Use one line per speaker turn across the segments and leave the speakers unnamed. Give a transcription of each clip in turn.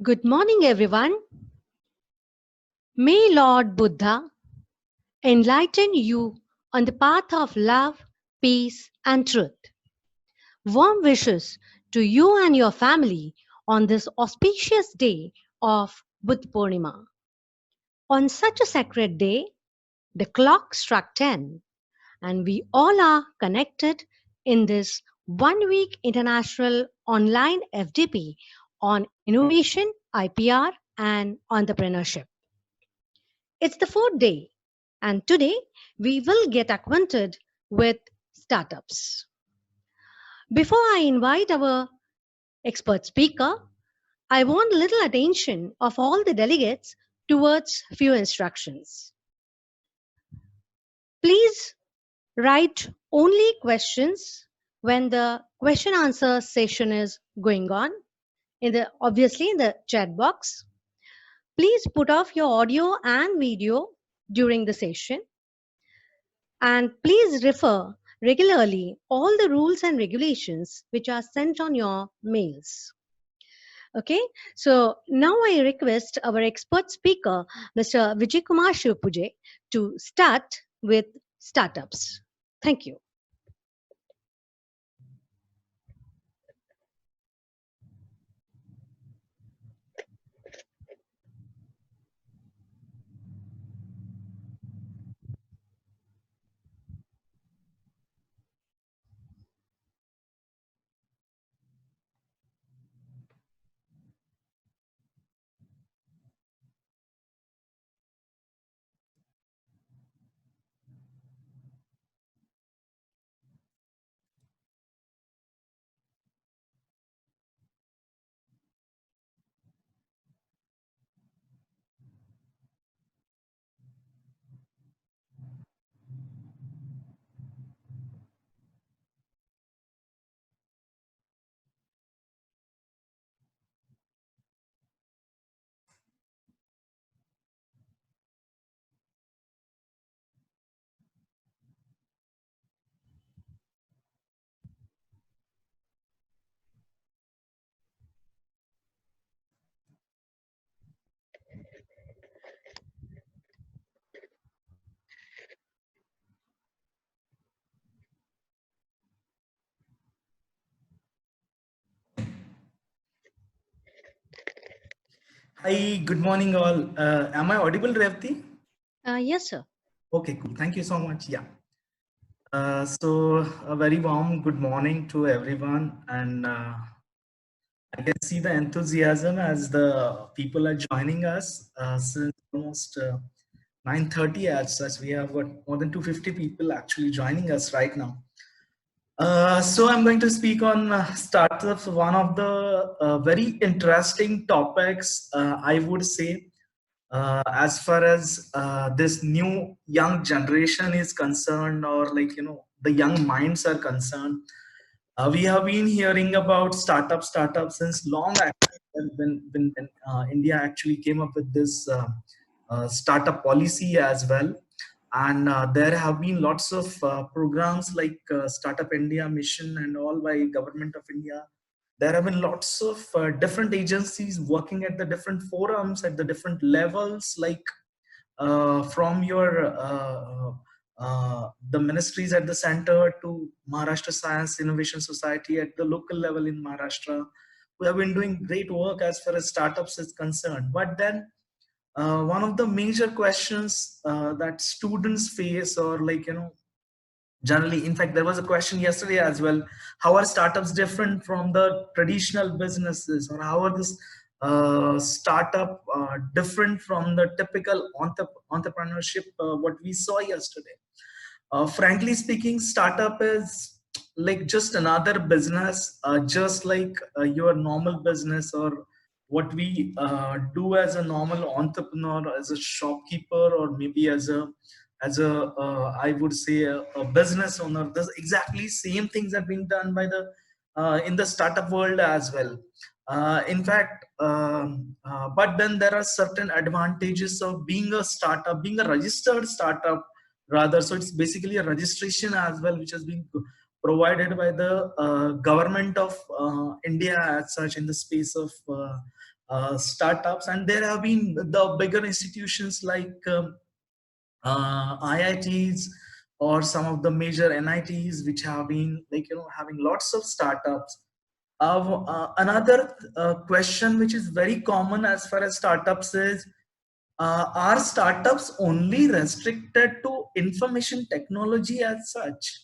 Good morning, everyone. May Lord Buddha enlighten you on the path of love, peace, and truth. Warm wishes to you and your family on this auspicious day of Buddha Purnima. On such a sacred day, the clock struck 10, and we all are connected in this 1 week international online FDP on innovation, IPR, and entrepreneurship. It's the fourth day, and today we will get acquainted with startups. Before I invite our expert speaker, I want little attention of all the delegates towards few instructions. Please write only questions when the question answer session is going on obviously in the chat box. Please put off your audio and video during the session. And please refer regularly all the rules and regulations which are sent on your mails. Okay, so now I request our expert speaker, Mr. Vijay Kumar Shivpuje, to start with startups. Thank you.
Hi, good morning all. Am I audible, Revati?
Yes, sir.
Okay, cool. Thank you so much. Yeah. So a very warm good morning to everyone. And I can see the enthusiasm as the people are joining us since almost 9:30 as such. We have more than 250 people actually joining us right now. So I'm going to speak on startups, one of the very interesting topics, I would say, as far as this new young generation is concerned, or the young minds are concerned. We have been hearing about startups since long, actually, when India actually came up with this startup policy as well. And there have been lots of programs like Startup India Mission and all by Government of India. There have been lots of different agencies working at the different forums at the different levels, like from your the ministries at the center to Maharashtra Science Innovation Society at the local level in Maharashtra, who have been doing great work as far as startups is concerned. But then one of the major questions that students face, or generally, in fact, there was a question yesterday as well: how are startups different from the traditional businesses, or how are this startup different from the typical entrepreneurship what we saw yesterday? Frankly speaking, startup is like just another business, just like your normal business, or what we do as a normal entrepreneur, as a shopkeeper, or maybe as a I would say a business owner. There's exactly same things are being done by the in the startup world as well. In fact, but then there are certain advantages of being a startup, being a registered startup rather. So it's basically a registration as well, which has been provided by the government of India as such in the space of startups, and there have been the bigger institutions like IITs or some of the major NITs, which have been having lots of startups. Another question which is very common as far as startups is, are startups only restricted to information technology as such?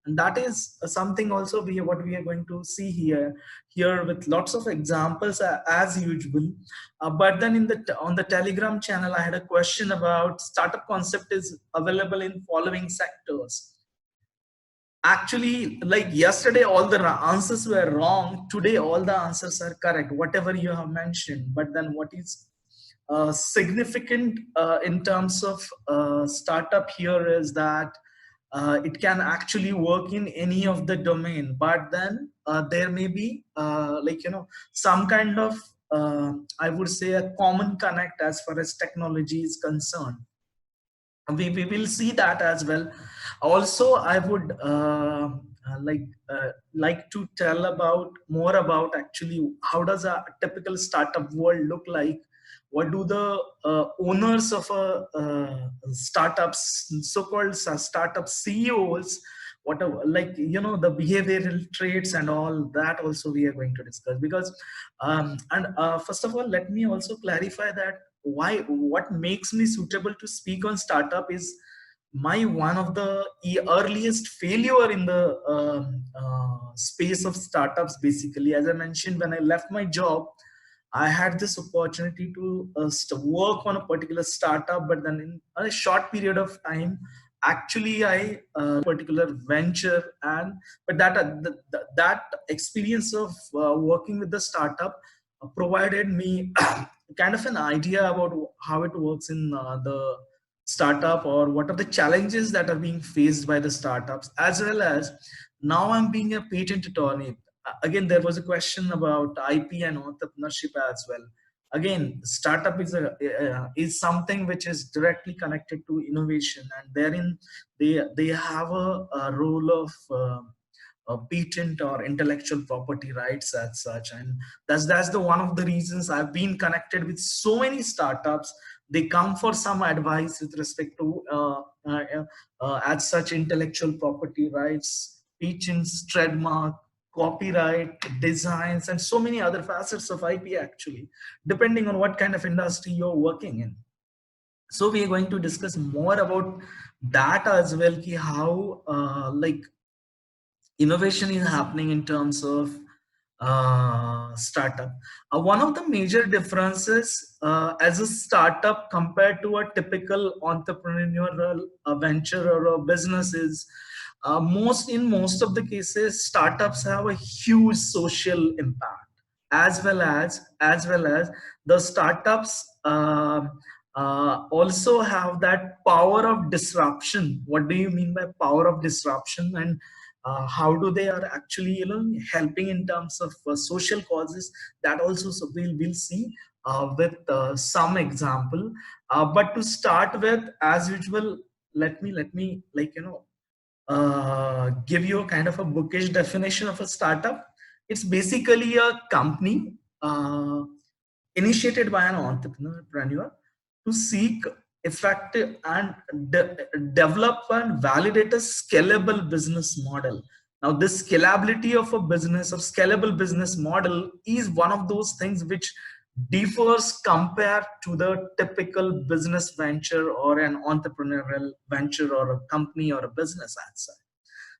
And that is something also what we are going to see here with lots of examples as usual. But then on the Telegram channel, I had a question about startup concept is available in following sectors. Actually, like yesterday all the answers were wrong, today all the answers are correct, whatever you have mentioned. But then what is significant in terms of startup here is that it can actually work in any of the domain, but then there may be some kind of I would say a common connect as far as technology is concerned. We will see that as well. Also, I would like to tell about more about actually how does a typical startup world look like. What do the owners of a startups, so-called startup CEOs, whatever, the behavioral traits and all that also we are going to discuss. Because first of all, let me also clarify that what makes me suitable to speak on startup is my one of the earliest failure in the space of startups. Basically, as I mentioned, when I left my job, I had this opportunity to work on a particular startup, but then in a short period of time, actually I particular venture. And but that experience of working with the startup provided me kind of an idea about how it works in the startup, or what are the challenges that are being faced by the startups, as well as now I'm being a patent attorney. Again, there was a question about IP and entrepreneurship as well. Again, startup is something which is directly connected to innovation, and therein they have a role of patent or intellectual property rights as such. And that's the one of the reasons I've been connected with so many startups. They come for some advice with respect to as such intellectual property rights, patents, trademark, copyright, designs, and so many other facets of IP, actually, depending on what kind of industry you're working in. So we are going to discuss more about that as well, ki how innovation is happening in terms of startup. One of the major differences as a startup compared to a typical entrepreneurial venture or a business is, in most of the cases, startups have a huge social impact, as well as the startups also have that power of disruption. What do you mean by power of disruption? And how do they are actually helping in terms of social causes? That also, so we'll see with some example. But to start with, as usual, let me give you a kind of a bookish definition of a startup. It's basically a company initiated by an entrepreneur to seek effective and develop and validate a scalable business model. Now, this scalability of a business, of scalable business model, is one of those things which differs compared to the typical business venture or an entrepreneurial venture or a company or a business as such.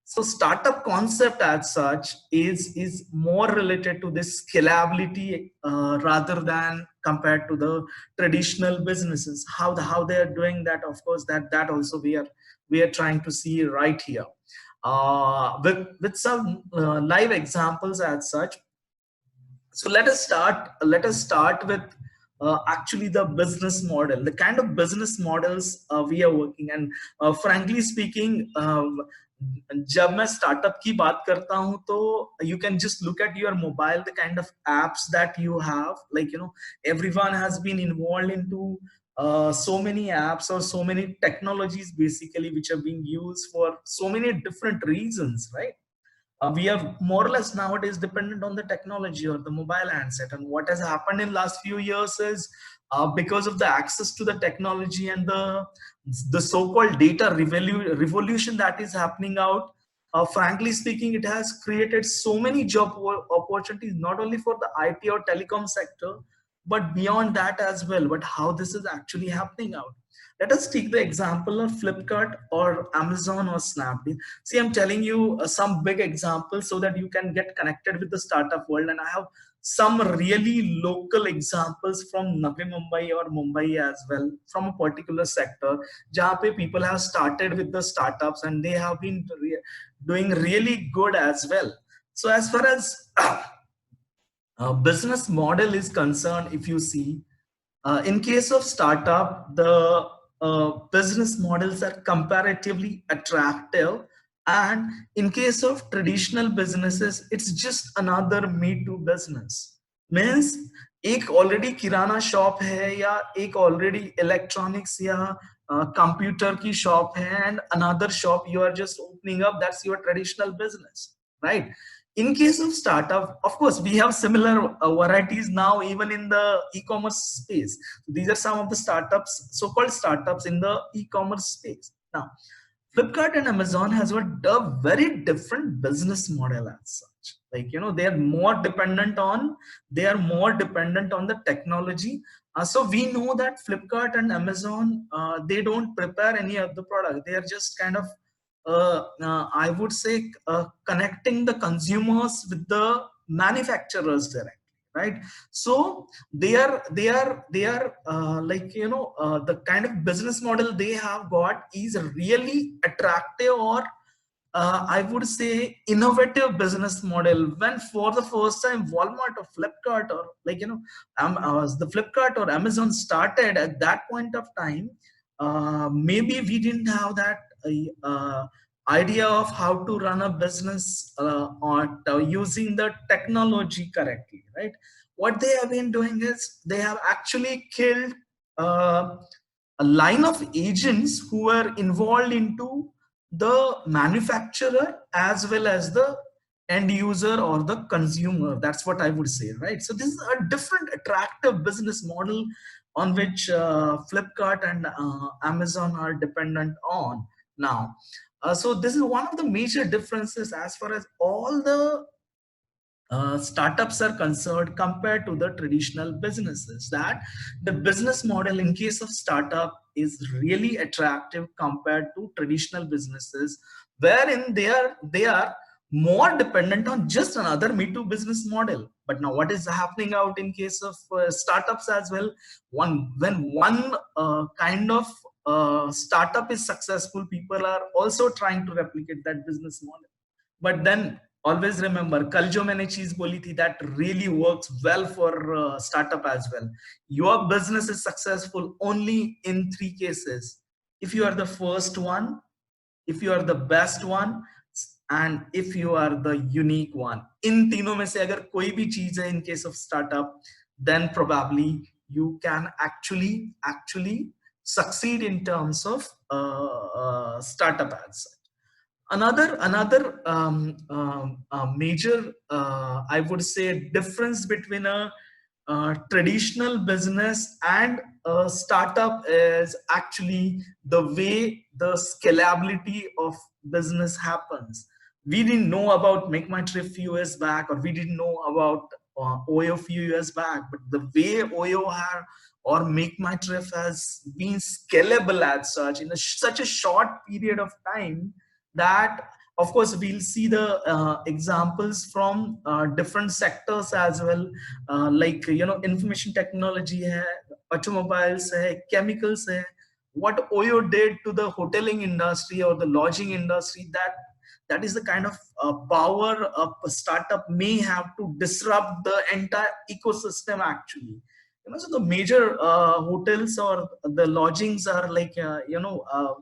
So startup concept as such is more related to this scalability rather than compared to the traditional businesses. How they are doing that, of course, that also we are trying to see right here with some live examples as such. So let us start with actually the business model, the kind of business models we are working. And frankly speaking, जब मैं startup की बात करता हूं तो you can just look at your mobile, the kind of apps that you have. Everyone has been involved into so many apps or so many technologies basically, which are being used for so many different reasons, right? We are more or less nowadays dependent on the technology or the mobile handset. And what has happened in last few years is, because of the access to the technology and the so-called data revolution that is happening out, frankly speaking, it has created so many job opportunities, not only for the IT or telecom sector, but beyond that as well. But how this is actually happening out? Let us take the example of Flipkart or Amazon or Snapdeal. See, I'm telling you some big examples so that you can get connected with the startup world. And I have some really local examples from Navi Mumbai or Mumbai as well, from a particular sector, where people have started with the startups and they have been doing really good as well. So as far as business model is concerned, if you see, in case of startup, the business models are comparatively attractive. And in case of traditional businesses, it's just another Me Too business. Means एक already किराना shop है या एक already electronics या computer की shop है, and another shop you are just opening up, that's your traditional business, right? In case of startup, of course, we have similar varieties now, even in the e-commerce space. These are some of the startups, so-called startups in the e-commerce space. Now, Flipkart and Amazon has got a very different business model as such. Like, they are more dependent on, the technology. So we know that Flipkart and Amazon, they don't prepare any of the product. They are just kind of, I would say, connecting the consumers with the manufacturers directly, right? So they are like, the kind of business model they have got is really attractive, or I would say innovative business model. When for the first time Walmart or Flipkart, or like, the Flipkart or Amazon started at that point of time, maybe we didn't have that idea of how to run a business on using the technology correctly, right? What they have been doing is they have actually killed uh, a line of agents who were involved into the manufacturer as well as the end user or the consumer. That's what I would say, right? So this is a different attractive business model on which Flipkart and Amazon are dependent on now. So this is one of the major differences as far as all the startups are concerned compared to the traditional businesses, that the business model in case of startup is really attractive compared to traditional businesses, wherein they are more dependent on just another Me Too business model. But now what is happening out in case of startups as well? When one kind of startup is successful, people are also trying to replicate that business model. But then always remember, कल जो मैंने चीज बोली थी, that really works well for startup as well. Your business is successful only in three cases: if you are the first one, if you are the best one, and if you are the unique one. इन तीनों में से अगर कोई भी चीज है in case of startup, then probably you can actually succeed in terms of startup ads. Another major, I would say, difference between a traditional business and a startup is actually the way the scalability of business happens. We didn't know about Make My Trip few years back, or we didn't know about Oyo few years back, but the way Oyo had or Make My Trip has been scalable as such in such a short period of time, that of course we'll see the examples from different sectors as well, like information technology hai, automobiles hai, chemicals hai. What Oyo did to the hoteling industry or the lodging industry, that is the kind of power a startup may have to disrupt the entire ecosystem actually. So the major hotels or the lodgings are like,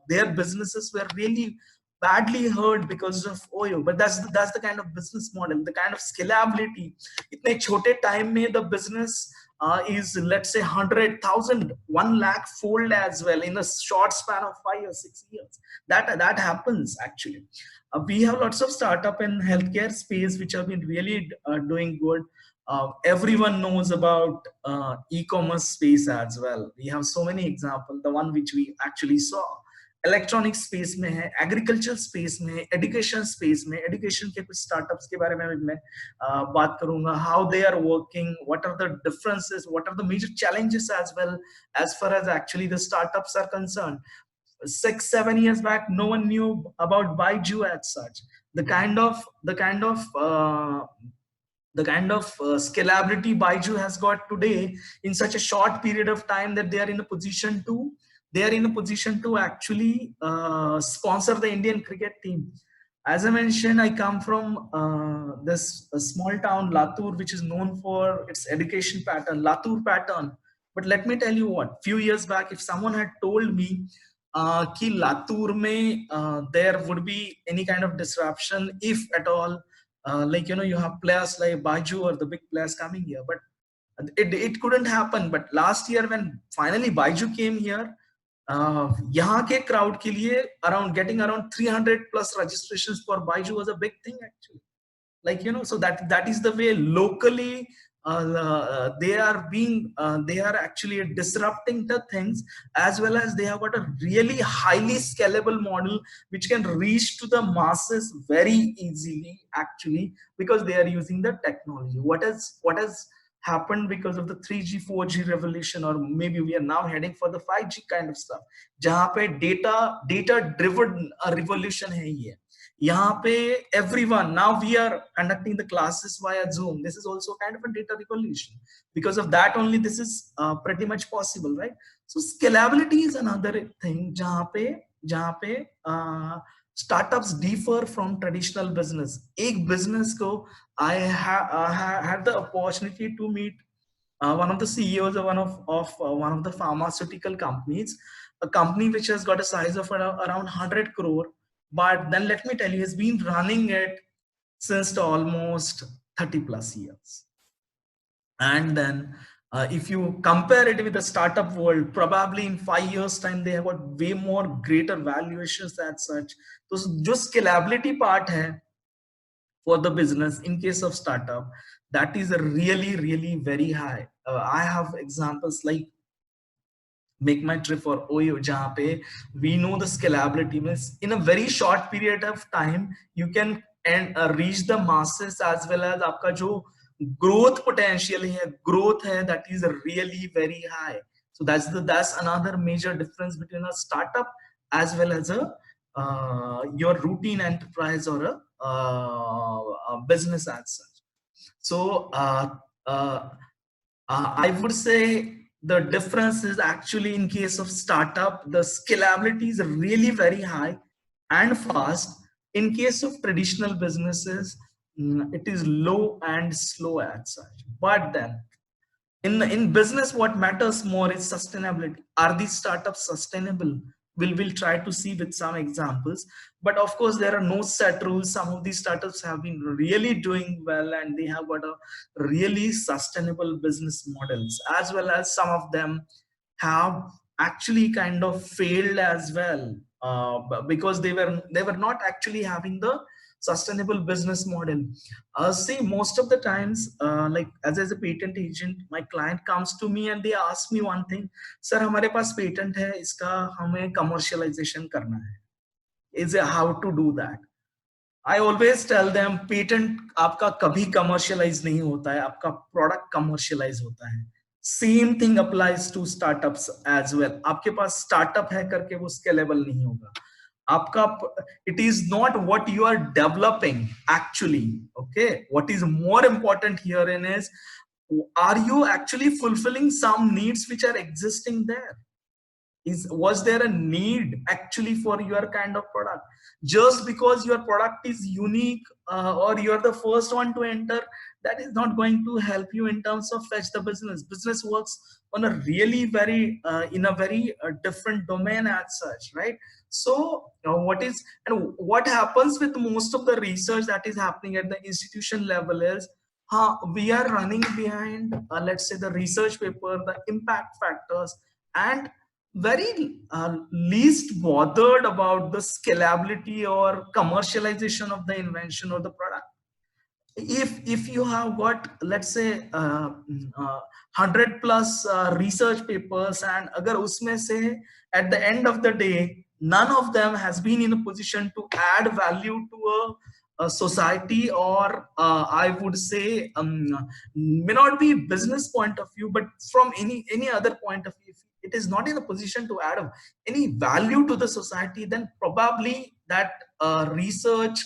their businesses were really badly hurt because of Oyo. But that's the kind of business model, the kind of scalability. इतने छोटे time में the business is, let's say, 100,000, 1 lakh fold as well in a short span of 5 or 6 years. That happens actually. We have lots of startup in healthcare space which have been really doing good. Everyone knows about e-commerce space as well. We have so many examples. The one which we actually saw, electronic space में है, agriculture space में है, education space में, education के कुछ startups के बारे में मैं बात करूंगा, how they are working, what are the differences, what are the major challenges as well as far as actually the startups are concern. 6-7 years back, no one knew about Baiju as such. The kind of scalability Baiju has got today in such a short period of time that they are in a position to actually sponsor the Indian cricket team. As I mentioned, I come from this small town Latur, which is known for its education pattern, Latur pattern. But let me tell you what, few years back, if someone had told me कि Latur में there would be any kind of disruption, if at all, like, you have players like Baiju or the big players coming here, but it couldn't happen. But last year when finally Baiju came here, यहाँ के crowd के लिए getting around 300 plus registrations for Baiju was a big thing actually. Like, so that is the way locally they are actually disrupting the things, as well as they have got a really highly scalable model which can reach to the masses very easily actually, because they are using the technology. What has happened because of the 3G 4G revolution, or maybe we are now heading for the 5G kind of stuff, जहाँ पे data driven revolution है ये. यहाँ पे everyone, now we are conducting the classes via Zoom. This is also kind of a data revolution. Because of that only this is pretty much possible, right? So scalability is another thing जहाँ पे startups differ from traditional business. एक business को I had the opportunity to meet one of the CEOs of one of the pharmaceutical companies, a company which has got a size of around 100 crore. But then let me tell you, he's been running it since almost 30 plus years. And then if you compare it with the startup world, probably in 5 years time, they have got way more greater valuations as such. So just scalability part hai for the business in case of startup, that is a really very high. I have examples like Make My Trip or Oyo, jahan pe we know the scalability means in a very short period of time you can reach the masses, as well as aapka jo growth potential hai, that is really very high. So that's another major difference between a startup as well as your routine enterprise or a business as such. So I would say the difference is actually in case of startup, the scalability is really very high and fast. In case of traditional businesses, it is low and slow as such. But then in business, what matters more is sustainability. Are these startups sustainable? We'll try to see with some examples. But of course, there are no set rules. Some of these startups have been really doing well, and they have got a really sustainable business models, as well as some of them have actually kind of failed as well, because they were not actually having the sustainable business model. See, most of the times, like as a patent agent, my client comes to me and they ask me one thing, sir, हमारे पास patent है, इसका हमें commercialization करना है. Is how to do that? I always tell them, patent आपका कभी commercialize नहीं होता है, आपका product commercialize होता है. Same thing applies to startups as well. आपके पास startup है करके वो scalable नहीं होगा. आपका, it is not what you are developing actually. Okay, what is more important herein is, are you actually fulfilling some needs which are existing there? Was there a need actually for your kind of product? Just because your product is unique, or you're the first one to enter, that is not going to help you in terms of fetch the business works on a really very in a very different domain as such, right? So what happens with most of the research that is happening at the institution level is, we are running behind, let's say, the research paper, the impact factors, and very least bothered about the scalability or commercialization of the invention or the product. If you have got, let's say, 100 plus research papers, and agar usme se at the end of the day none of them has been in a position to add value to a society, or I would say, may not be business point of view, but from any other point of view, if it is not in a position to add any value to the society, then probably that research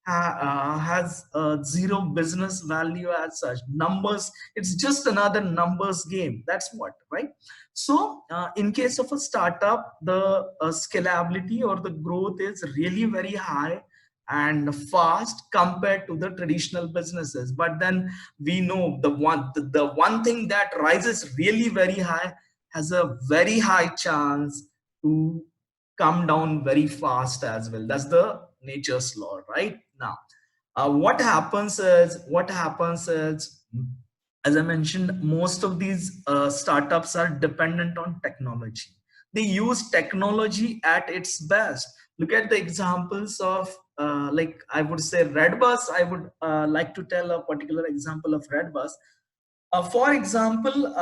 has zero business value as such. Numbers, it's just another numbers game. That's what, right? So in case of a startup, the scalability or the growth is really very high and fast compared to the traditional businesses. But then we know the one thing that rises really very high has a very high chance to come down very fast as well. That's the nature's law, right? Now what happens is, as I mentioned, most of these startups are dependent on technology. They use technology at its best. Look at the examples of, like I would say, Redbus. I would like to tell a particular example of Redbus. For example,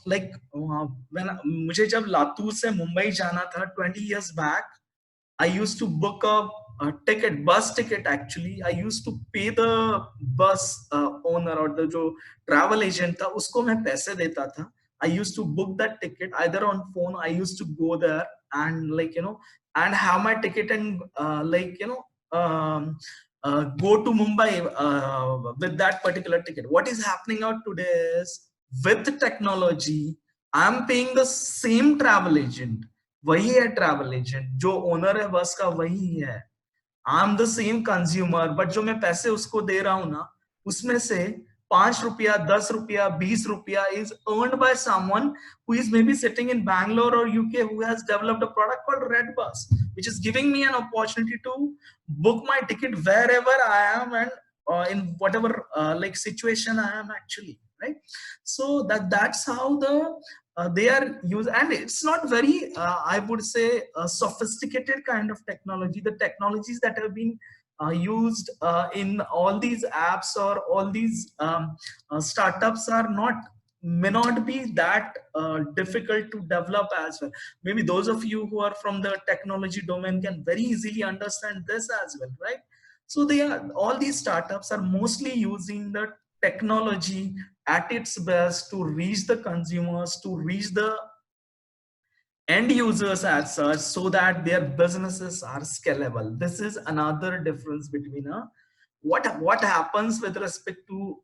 like when मुझे जब लातूर से मुंबई जाना था 20 years back, I used to book a ticket, bus ticket actually. I used to pay the bus owner or the जो travel agent था उसको मैं पैसे देता था. I used to book that ticket either on phone. I used to go there and, like, and have my ticket and go to Mumbai with that particular ticket. What is happening out today is, with technology, I'm paying the same travel agent. वही है travel agent, जो owner है बस का वही है. I am the same consumer, but जो मैं पैसे उसको दे रहा हूं ना, उसमें से 5 रुपया, 10 रुपया, 20 रुपया is earned by someone who is maybe sitting in Bangalore or UK, who has developed a product called Redbus, which is giving me an opportunity to book my ticket wherever I am, and in whatever like situation I am actually, right? So that's how they are used, and it's not very I would say sophisticated kind of technology. The technologies that have been used in all these apps or all these startups are not, may not be that difficult to develop as well. Maybe those of you who are from the technology domain can very easily understand this as well, right? So all these startups are mostly using the technology at its best to reach the consumers, to reach the end users as such, so that their businesses are scalable. This is another difference between what happens with respect to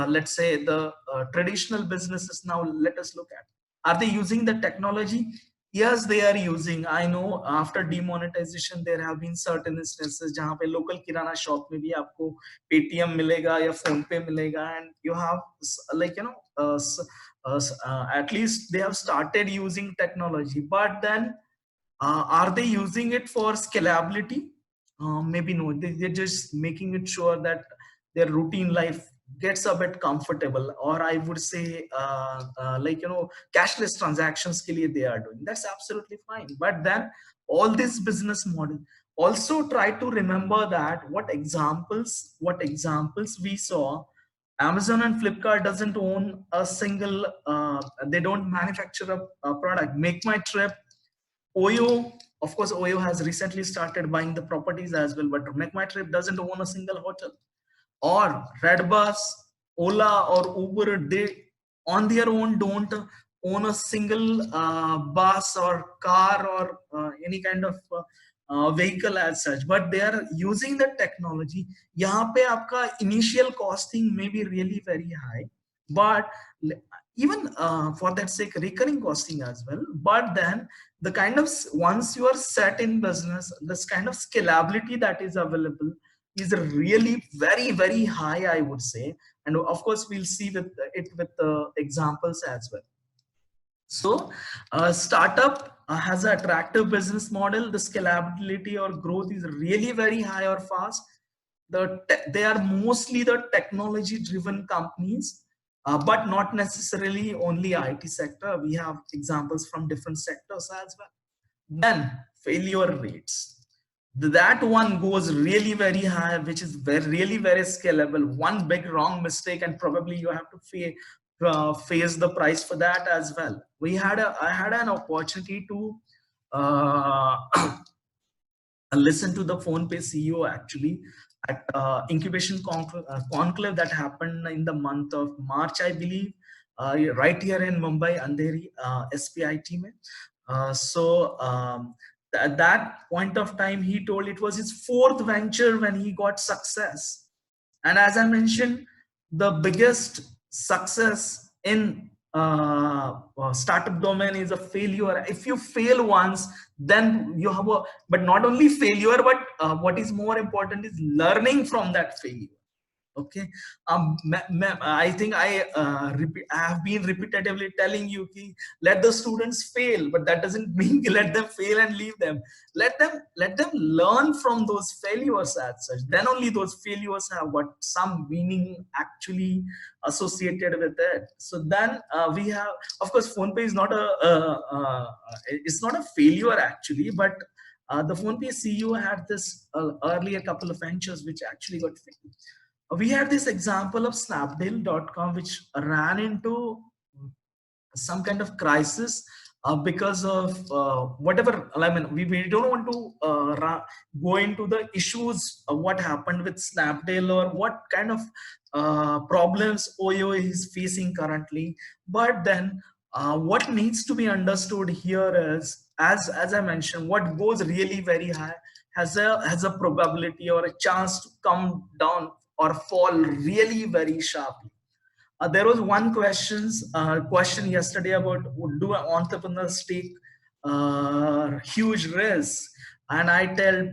let's say the traditional businesses. Now let us look at, are they using the technology? Yes, they are using. I know after demonetization there have been certain instances जहाँ पे local kirana shop में भी आपको Paytm मिलेगा या phone पे मिलेगा, and you have like at least they have started using technology. But then are they using it for scalability? Maybe no. They're just making it sure that their routine life gets a bit comfortable, or I would say cashless transactions ke liye they are doing. That's absolutely fine. But then all this business model, also try to remember that what examples we saw. Amazon and Flipkart doesn't own a single, they don't manufacture a product. Make My Trip, Oyo, of course, Oyo has recently started buying the properties as well, but Make My Trip doesn't own a single hotel. Or Redbus, Ola, or Uber, they on their own don't own a single bus or car or any kind of vehicle as such, but they are using the technology. यहाँ पे आपका initial costing may be really very high, but even for that sake recurring costing as well, but then the kind of, once you are set in business, this kind of scalability that is available is really very, very high, I would say. And of course, we'll see with it with examples as well. So a startup has an attractive business model. The scalability or growth is really very high or fast. They are mostly the technology driven companies, but not necessarily only IT sector. We have examples from different sectors as well. Then failure rates, that one goes really very high, which is really very scalable. One big wrong mistake and probably you have to face the price for that as well. I had an opportunity to uh, listen to the PhonePe CEO actually at incubation conclave that happened in the month of March, I believe, right here in Mumbai, Andheri, SPIT. At that point of time, he told it was his fourth venture when he got success. And as I mentioned, the biggest success in startup domain is a failure. If you fail once, then you have a, but not only failure, but what is more important is learning from that failure. Okay. I think I have been repetitively telling you ki, let the students fail, but that doesn't mean let them fail and leave them. Let them learn from those failures as such. Then only those failures have got some meaning actually associated with it. So then we have, of course, PhonePe is not it's not a failure actually, but the PhonePe CEO had this earlier couple of ventures which actually got failed. We had this example of Snapdeal.com, which ran into some kind of crisis because of whatever. I mean, we don't want to go into the issues of what happened with Snapdeal or what kind of problems OYO is facing currently. But then what needs to be understood here is, as I mentioned, what goes really very high has a probability or a chance to come down or fall really very sharply. There was one question yesterday about, do entrepreneurs take huge risks? And I tell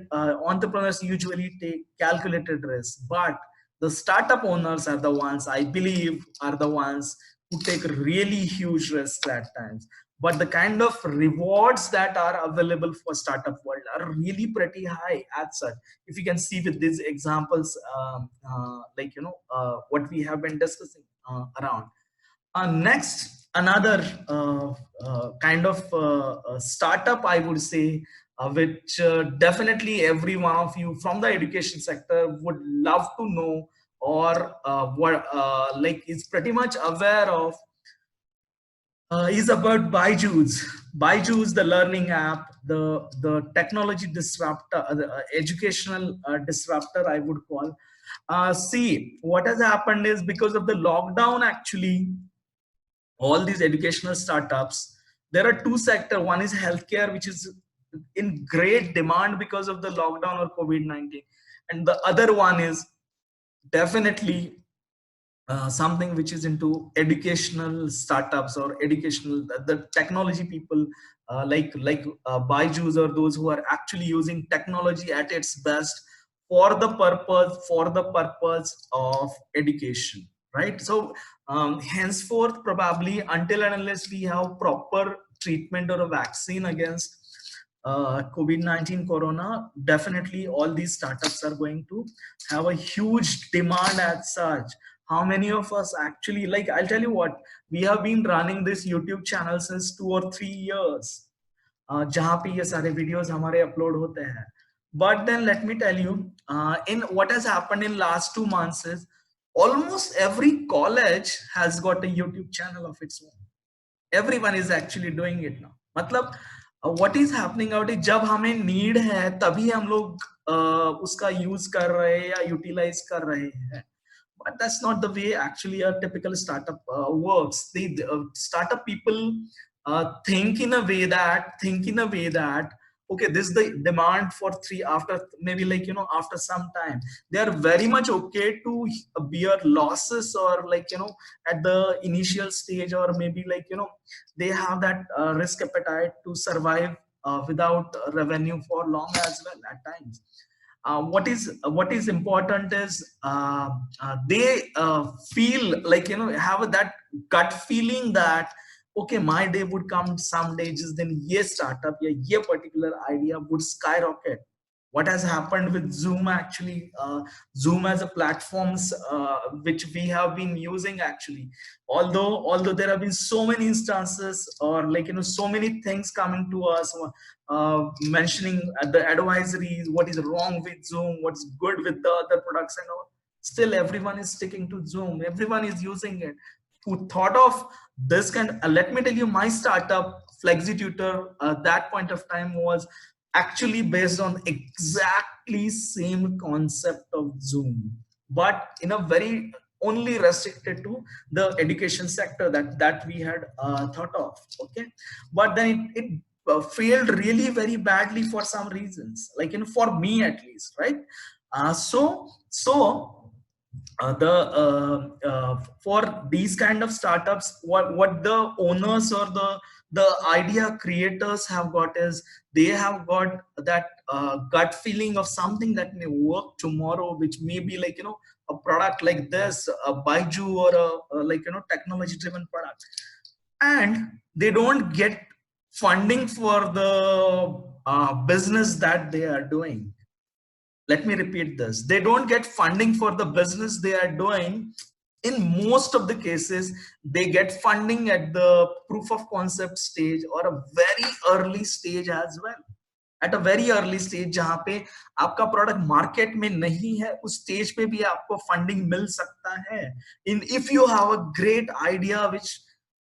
entrepreneurs usually take calculated risks, but the startup owners are the ones, I believe, are the ones who take really huge risks at times. But the kind of rewards that are available for startup world are really pretty high as such. If you can see with these examples, like what we have been discussing around. Next, another kind of startup, I would say, which definitely every one of you from the education sector would love to know, or what like is pretty much aware of, is about Byju's. Byju's, the learning app, the technology disruptor, the educational disruptor, I would call. See, what has happened is, because of the lockdown, actually, all these educational startups, there are two sectors. One is healthcare, which is in great demand because of the lockdown or COVID-19, and the other one is definitely something which is into educational startups or educational, the technology people, like Byju's, or those who are actually using technology at its best for the purpose of education, right? So henceforth, probably until and unless we have proper treatment or a vaccine against COVID-19 corona, definitely all these startups are going to have a huge demand as such. How many of us actually, like, I'll tell you what, we have been running this YouTube channel since 2 or 3 years, जहाँ पे ये सारे videos हमारे upload होते हैं. But then let me tell you, in what has happened in last 2 months is, almost every college has got a YouTube channel of its own. Everyone is actually doing it now. मतलब what is happening out is, जब हमें need है तभी हम लोग उसका use कर रहे हैं या utilize कर रहे हैं. But that's not the way actually a typical startup works. The startup people think in a way that okay, this is the demand for 3, after maybe like, you know, after some time they are very much okay to bear losses, or like, you know, at the initial stage, or maybe like, you know, they have that risk appetite to survive without revenue for long as well at times. What is important is they feel like, you know, have that gut feeling that okay, my day would come someday जिस दिन ये startup या ये particular idea would skyrocket. What has happened with Zoom actually, Zoom as a platforms which we have been using actually, although there have been so many instances, or like, you know, so many things coming to us, mentioning the advisories, what is wrong with Zoom, what's good with the other products and all, still everyone is sticking to Zoom, everyone is using it. Who thought of this kind, let me tell you, my startup FlexiTutor, that point of time was actually based on exactly same concept of Zoom, but in a very only restricted to the education sector that we had thought of. Okay, but then it failed really very badly for some reasons, like, you know, for me at least, right? So the for these kind of startups, what the owners or the idea creators have got is, they have got that gut feeling of something that may work tomorrow, which may be like, you know, a product like this, a Baiju, or a like, you know, technology driven product, and they don't get funding for the business that they are doing. Let me repeat this, they don't get funding for the business they are doing. In most of the cases, they get funding at the proof of concept stage, or a very early stage as well. At a very early stage, जहाँ पे आपका product market में नहीं है, उस stage पे भी आपको फंडिंग मिल सकता है. In if you have a great idea which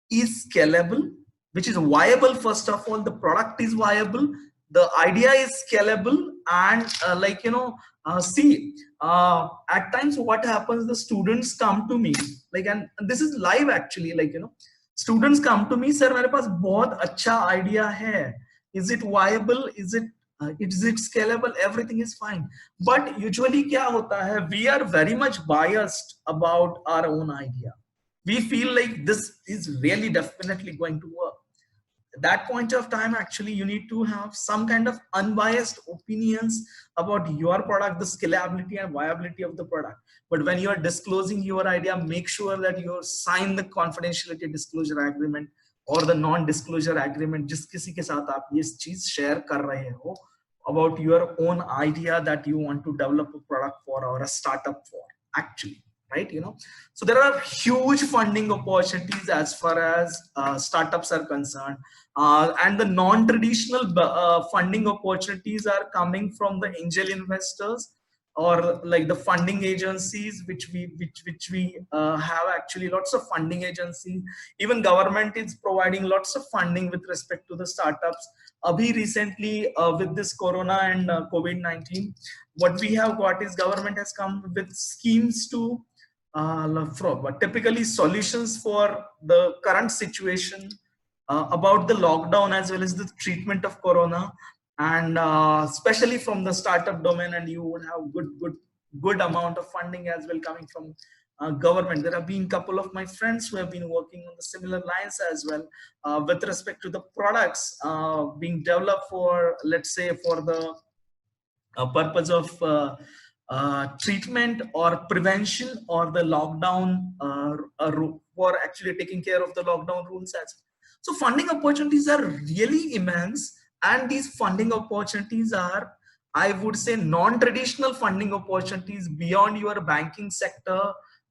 is scalable, which is viable, first of all, the product is viable, the idea is scalable, and like, you know, see, at times what happens, the students come to me, like, and this is live actually, like, you know, students come to me, sir मेरे पास बहुत अच्छा idea है, is it viable, is it scalable, everything is fine. But usually क्या होता है, we are very much biased about our own idea. We feel like this is really definitely going to work. At that point of time, actually, you need to have some kind of unbiased opinions about your product, the scalability and viability of the product. But when you are disclosing your idea, make sure that you sign the confidentiality disclosure agreement or the non-disclosure agreement जिस किसी के साथ आप ये चीज share कर रहे हो about your own idea that you want to develop a product for or a startup for, actually, right? You know, so there are huge funding opportunities as far as startups are concerned, and the non-traditional funding opportunities are coming from the angel investors, or like the funding agencies, which we have actually lots of funding agencies. Even government is providing lots of funding with respect to the startups. Abhi recently, with this corona and COVID-19, what we have got is government has come with schemes to typically solutions for the current situation, about the lockdown as well as the treatment of corona, and especially from the startup domain, and you would have good amount of funding as well coming from government. There have been a couple of my friends who have been working on the similar lines as well, with respect to the products being developed for, let's say, for the purpose of treatment or prevention, or the lockdown, for actually taking care of the lockdown rules as well. So funding opportunities are really immense, and these funding opportunities are, I would say, non-traditional funding opportunities beyond your banking sector,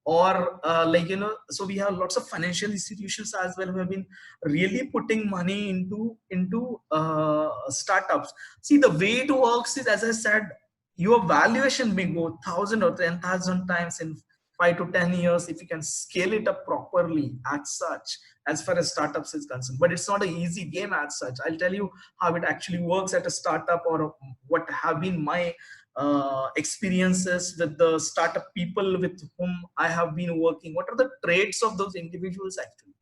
or like, you know, so we have lots of financial institutions as well who have been really putting money into startups. See, the way it works is, as I said, your valuation may go 1,000 or 10,000 times in 5 to 10 years if you can scale it up properly as such, as far as startups is concerned. But it's not an easy game as such. I'll tell you how it actually works at a startup, or what have been my experiences with the startup people with whom I have been working. What are the traits of those individuals actually?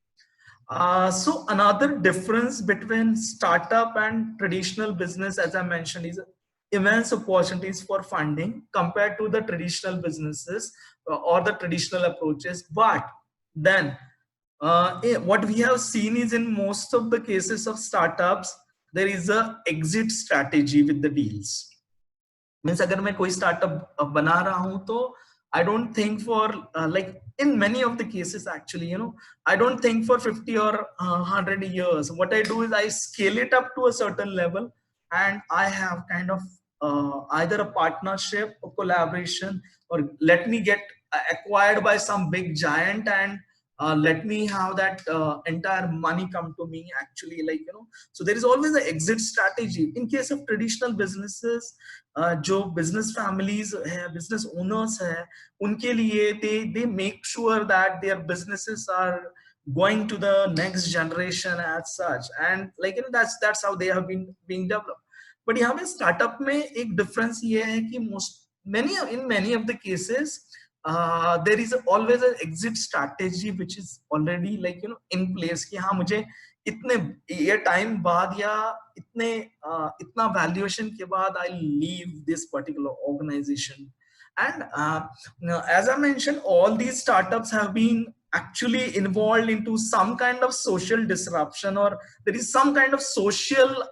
So another difference between startup and traditional business, as I mentioned, is immense opportunities for funding compared to the traditional businesses or the traditional approaches. But then what we have seen is in most of the cases of startups, there is a exit strategy with the deals. Means अगर मैं कोई startup बना रहा हूं तो I don't think for like in many of the cases actually, you know, I don't think for 50 or 100 years. What I do is I scale it up to a certain level, and I have kind of either a partnership or collaboration, or let me get acquired by some big giant, and let me have that entire money come to me actually, like, you know. So there is always an exit strategy in case of traditional businesses. जो business families है, business owners है, उनके लिए they make sure that their businesses are going to the next generation as such, and like, you know, that's how they have been being developed. But यहाँ पे startup में एक difference ये है कि many of the cases there is always an exit strategy which is already, like, you know, in place कि हाँ मुझे इतने ये टाइम बाद या इतना वैल्यूएशन के बाद I leave this particular organisation. And now, as I mentioned, all these startups have been actually involved into some kind of social disruption, or there is some kind of social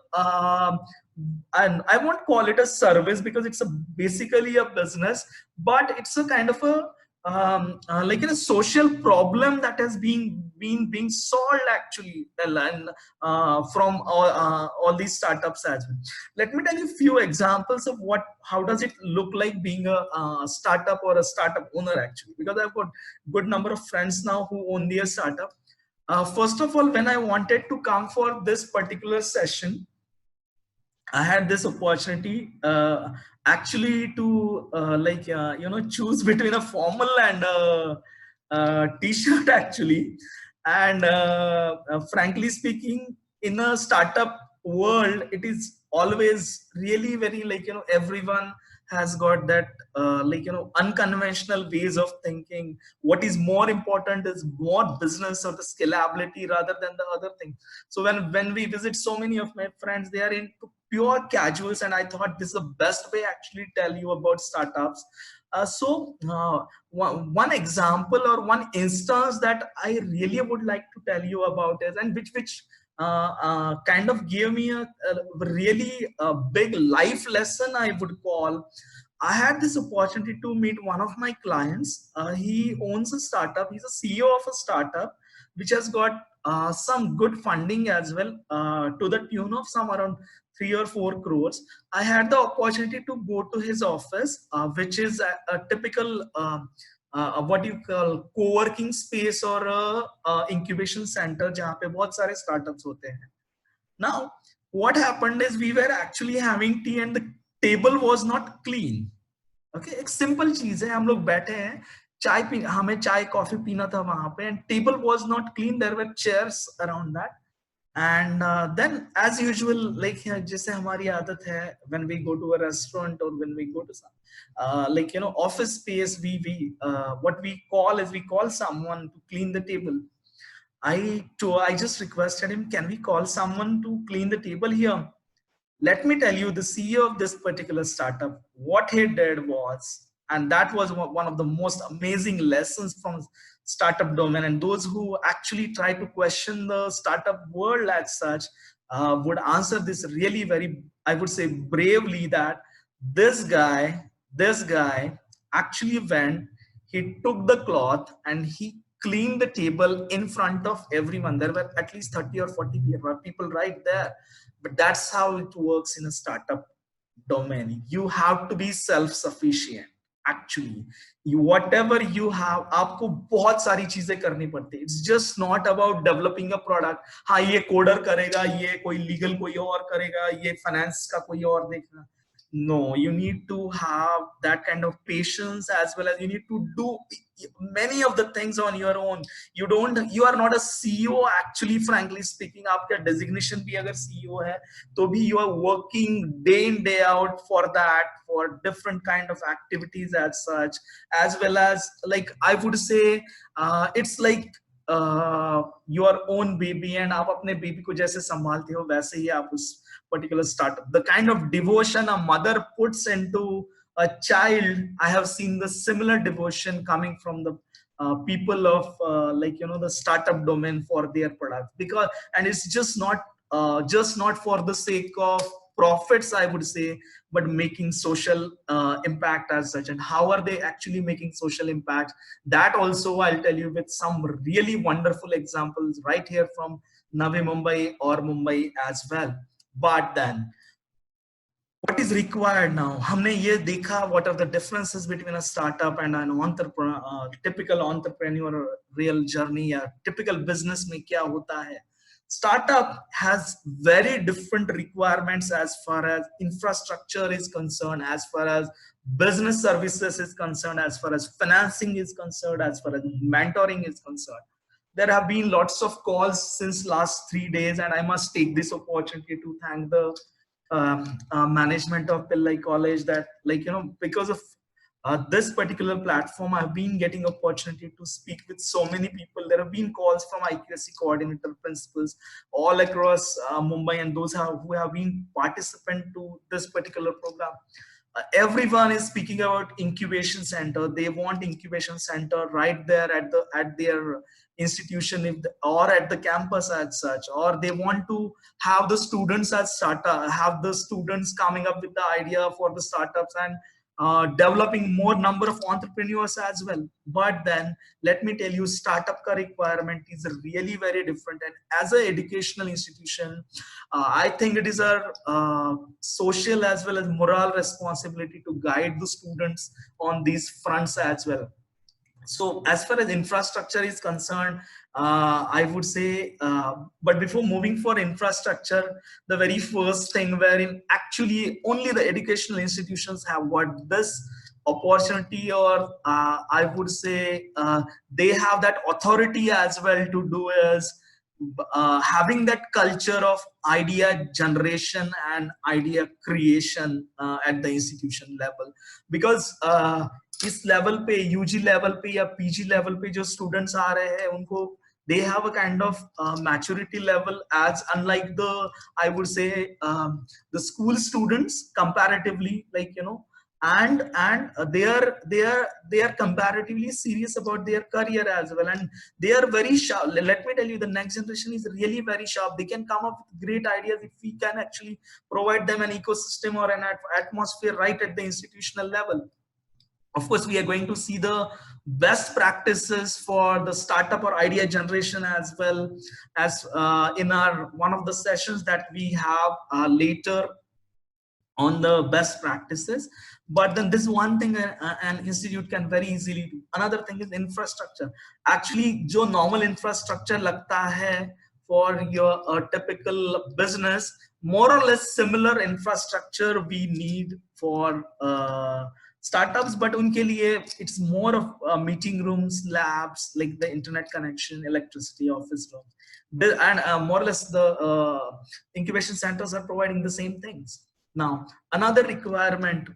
and I won't call it a service because it's basically a business, but it's a kind of a like in a social problem that has been being solved actually, and from all these startups as well. Let me tell you a few examples of how does it look like being a startup or a startup owner actually, because I've got good number of friends now who own their startup. First of all, when I wanted to come for this particular session, I had this opportunity actually to you know, choose between a formal and a t-shirt actually. And frankly speaking, in a startup world, it is always really very, like, you know, everyone has got that like, you know, unconventional ways of thinking. What is more important is more business or the scalability rather than the other thing. So when we visit, so many of my friends, they are into pure casuals, and I thought this is the best way actually tell you about startups. One example or one instance that I really would like to tell you about is, and which kind of gave me a really big life lesson, I would call. I had this opportunity to meet one of my clients. He owns a startup. He's a CEO of a startup which has got some good funding as well, to the tune of some around 3 or 4 crores. I had the opportunity to go to his office, which is a typical what you call co-working space or a incubation center जहाँ पे बहुत सारे startups होते हैं. Now, what happened is we were actually having tea and the table was not clean. Okay, एक simple चीज है, हम लोग बैठे हैं, हमें चाय कॉफी पीना था वहां पे, and table was not clean. There were chairs around that. And then as usual, like, जैसे हमारी आदत है, when we go to a restaurant or when we go to some like, you know, office space, we what we call is we call someone to clean the table. I just requested him, can we call someone to clean the table here? Let me tell you, the CEO of this particular startup, what he did was, and that was one of the most amazing lessons from startup domain, and those who actually try to question the startup world as such would answer this really very, I would say, bravely, that this guy actually went, he took the cloth and he cleaned the table in front of everyone. There were at least 30 or 40 people right there. But that's how it works in a startup domain. You have to be self-sufficient. Actually, whatever you have, आपको बहुत सारी चीजें करनी पड़ती है. It's just not about developing a product. हाँ, ये coder करेगा, ये कोई लीगल कोई और करेगा, ये फाइनेंस का कोई और देखेगा. No, you need to have that kind of patience, as well as you need to do many of the things on your own. You are not a CEO actually, frankly speaking. आपका designation भी अगर CEO है तो भी you are working day in day out for that, for different kind of activities as such, as well as, like, I would say it's like your own baby and आप अपने baby को जैसे संभालते हो वैसे ही आप उस particular startup, the kind of devotion a mother puts into a child, I have seen the similar devotion coming from the people of like the startup domain for their product. Because and it's just not for the sake of profits, I would say, but making social impact as such. And how are they actually making social impact? That also I'll tell you with some really wonderful examples right here from Navi Mumbai or Mumbai as well. But then what is required now? हमने ये देखा what are the differences between a startup and an entrepreneur, typical entrepreneur real journey या typical business में क्या होता है. Startup has very different requirements as far as infrastructure is concerned, as far as business services is concerned, as far as financing is concerned, as far as mentoring is concerned. There have been lots of calls since last 3 days, and I must take this opportunity to thank the management of Pillai College, that because of this particular platform, I've been getting opportunity to speak with so many people. There have been calls from IQSC coordinator principals all across Mumbai, and those who have been participant to this particular program. Everyone is speaking about incubation center. They want incubation center right there at their institution, or at the campus as such, or they want to have the students as startup, have the students coming up with the idea for the startups, and developing more number of entrepreneurs as well. But then let me tell you, startup ka requirement is really very different. And as an educational institution, I think it is our social as well as moral responsibility to guide the students on these fronts as well. So as far as infrastructure is concerned, I would say, but before moving for infrastructure, the very first thing wherein actually only the educational institutions have got this opportunity, or I would say they have that authority as well to do, is having that culture of idea generation and idea creation at the institution level. Because इस level पे, UG level पे या PG level पे जो students आ रहे हैं, उनको they have a kind of maturity level as unlike the, I would say, the school students comparatively, and they are comparatively serious about their career as well, and they are very sharp. Let me tell you, the next generation is really very sharp. They can come up with great ideas if we can actually provide them an ecosystem or an atmosphere right at the institutional level. Of course, we are going to see the best practices for the startup or idea generation as well as in our one of the sessions that we have later on the best practices. But then this one thing an institute can very easily do. Another thing is infrastructure. Actually, jo normal infrastructure lagta hai for your typical business, more or less similar infrastructure we need for startups, but unke liye it's more of meeting rooms, labs, like the internet connection, electricity, office rooms, and more or less the incubation centers are providing the same things. Now, another requirement,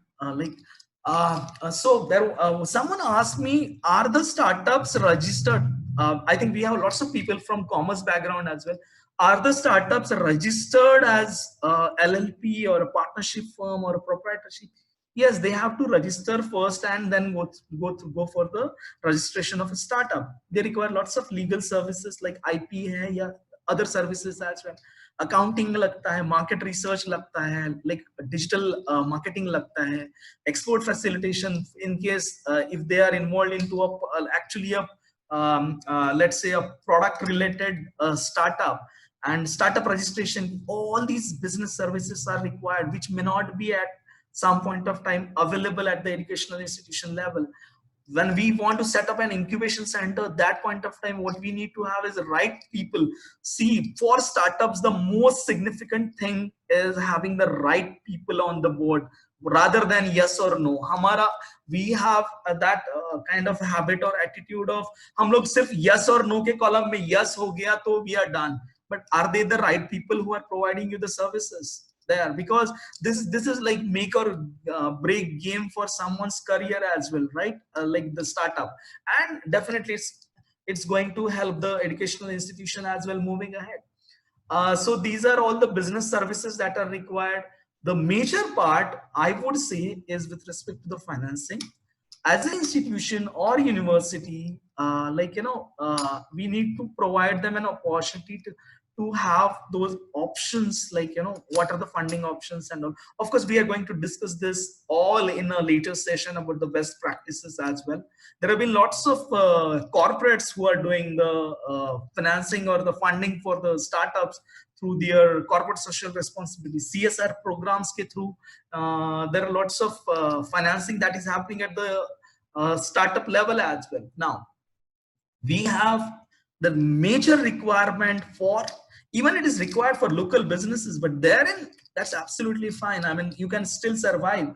so there, someone asked me, are the startups registered? I think we have lots of people from commerce background as well. Are the startups registered as LLP or a partnership firm or a proprietorship? Yes, they have to register first and then go for the registration of a startup. They require lots of legal services like IP hai, ya other services as well. Accounting लगता है, market research लगता है, like digital marketing लगता है, export facilitation in case if they are involved into actually a let's say a product related startup, and startup registration. All these business services are required, which may not be at some point of time available at the educational institution level. When we want to set up an incubation center, that point of time, what we need to have is the right people. See, for startups, the most significant thing is having the right people on the board rather than yes or no. We have that kind of habit or attitude of हम लोग सिर्फ yes or no के column में yes हो गया तो we are done. But are they the right people who are providing you the services there? Because this is like make or break game for someone's career as well, right? Like the startup, and definitely it's going to help the educational institution as well moving ahead. So these are all the business services that are required. The major part I would say is with respect to the financing. As an institution or university, we need to provide them an opportunity to have those options, like, what are the funding options and all. Of course, we are going to discuss this all in a later session about the best practices as well. There have been lots of corporates who are doing the financing or the funding for the startups through their corporate social responsibility CSR programs ke through. There are lots of financing that is happening at the startup level as well. Now we have the major requirement for, even it is required for local businesses, but therein that's absolutely fine. I mean, you can still survive.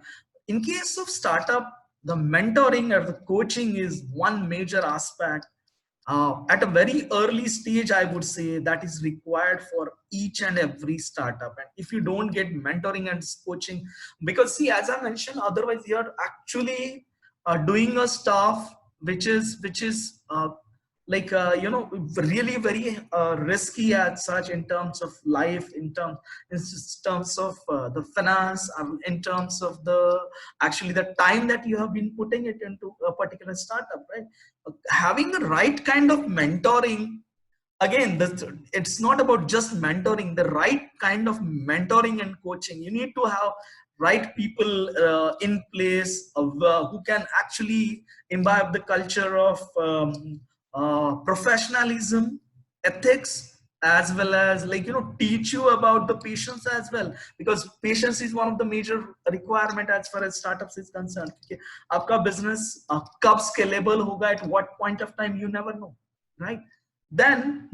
In case of startup, the mentoring or the coaching is one major aspect at a very early stage, I would say, that is required for each and every startup. And if you don't get mentoring and coaching, because see, as I mentioned, otherwise you're actually doing a stuff which is really very risky as such, in terms of life, in terms of the finance, in terms of the actually the time that you have been putting it into a particular startup, right? Having the right kind of mentoring, again, it's not about just mentoring, the right kind of mentoring and coaching. You need to have right people in place who can actually imbibe the culture of professionalism, ethics, as well as, teach you about the patience as well, because patience is one of the major requirement as far as startups is concerned. Okay, आपका business कब scalable होगा, at what point of time, you never know, right? Then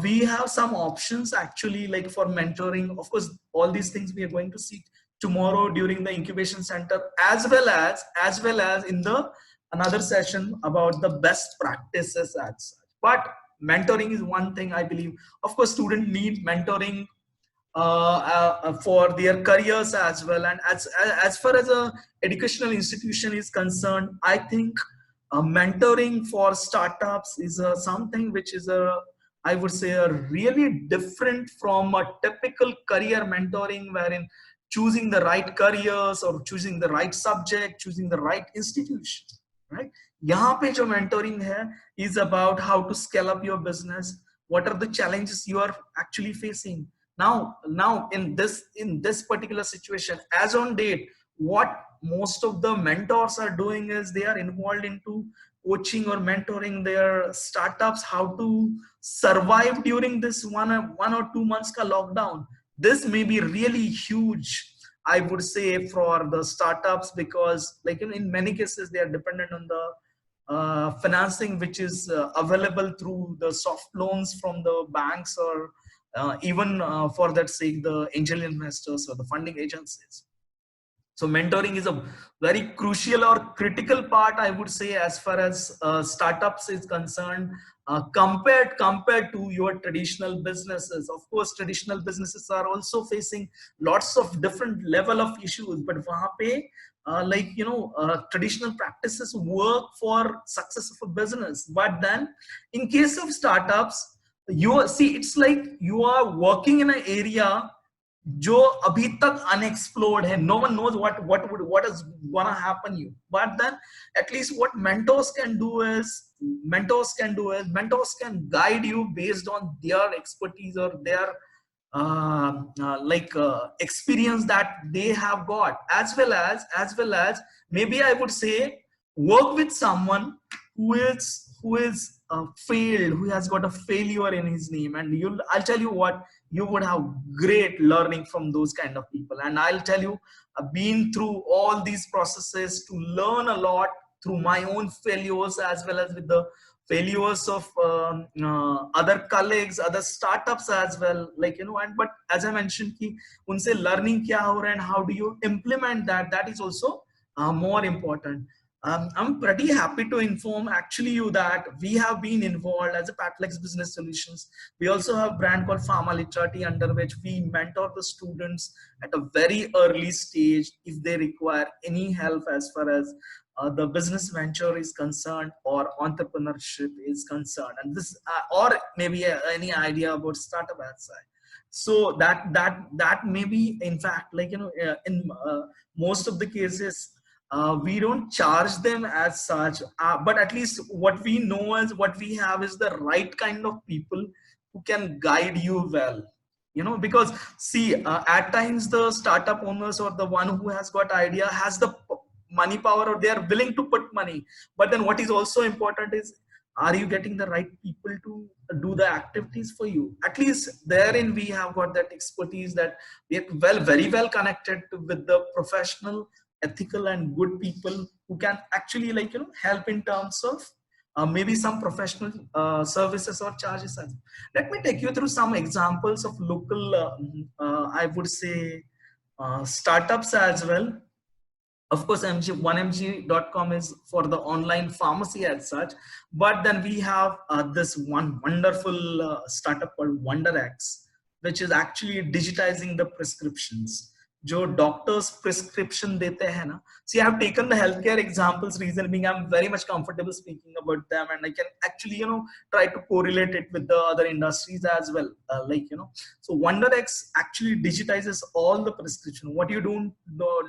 we have some options actually, like for mentoring. Of course, all these things we are going to see tomorrow during the incubation center, as well as in the another session about the best practices as such. But mentoring is one thing I believe. Of course, students need mentoring for their careers as well. And as far as a educational institution is concerned, I think mentoring for startups is something which is I would say a really different from a typical career mentoring, wherein choosing the right careers or choosing the right subject, choosing the right institution, right? यहाँ पे जो mentoring है is about how to scale up your business. What are the challenges you are actually facing now in this particular situation, as on date? What most of the mentors are doing is they are involved into coaching or mentoring their startups how to survive during this one or 2 months ka lockdown. This may be really huge, I would say, for the startups, because in many cases they are dependent on the financing which is available through the soft loans from the banks, or even for that sake the angel investors or the funding agencies. So mentoring is a very crucial or critical part, I would say, as far as startups is concerned, compared to your traditional businesses. Of course, traditional businesses are also facing lots of different level of issues, but wahan pe, traditional practices work for success of a business. But then, in case of startups, you see, it's like you are working in an area जो अभी तक unexplored है. No one knows what is gonna happen you. But then at least what mentors can guide you based on their expertise or their experience that they have got, as well as maybe I would say work with someone who is failed, who has got a failure in his name, and I'll tell you what, you would have great learning from those kind of people. And I'll tell you, I've been through all these processes to learn a lot through my own failures, as well as with the failures of other colleagues, other startups as well, and but as I mentioned ki unse learning kya ho raha and how do you implement that is also more important. I'm pretty happy to inform actually you that we have been involved as a Patlex Business Solutions. We also have a brand called Pharma Literati, under which we mentor the students at a very early stage if they require any help as far as the business venture is concerned or entrepreneurship is concerned, and this or maybe any idea about startup as such. So that may be, in fact, like, in most of the cases, we don't charge them as such, but at least what we know is what we have is the right kind of people who can guide you well, because see, at times the startup owners or the one who has got idea has the money power, or they are willing to put money. But then what is also important is, are you getting the right people to do the activities for you? At least therein we have got that expertise, that we are very well connected with the professional, ethical and good people who can actually, like, help in terms of maybe some professional services or charges. Let me take you through some examples of local, I would say, startups as well. Of course, 1mg.com is for the online pharmacy as such, but then we have this one wonderful startup called WonderX, which is actually digitizing the prescriptions. जो doctors prescription देते हैं ना. See, I have taken the healthcare examples, reason being I'm very much comfortable speaking about them, and I can actually, try to correlate it with the other industries as well. So WonderX actually digitizes all the prescription. What you don't know,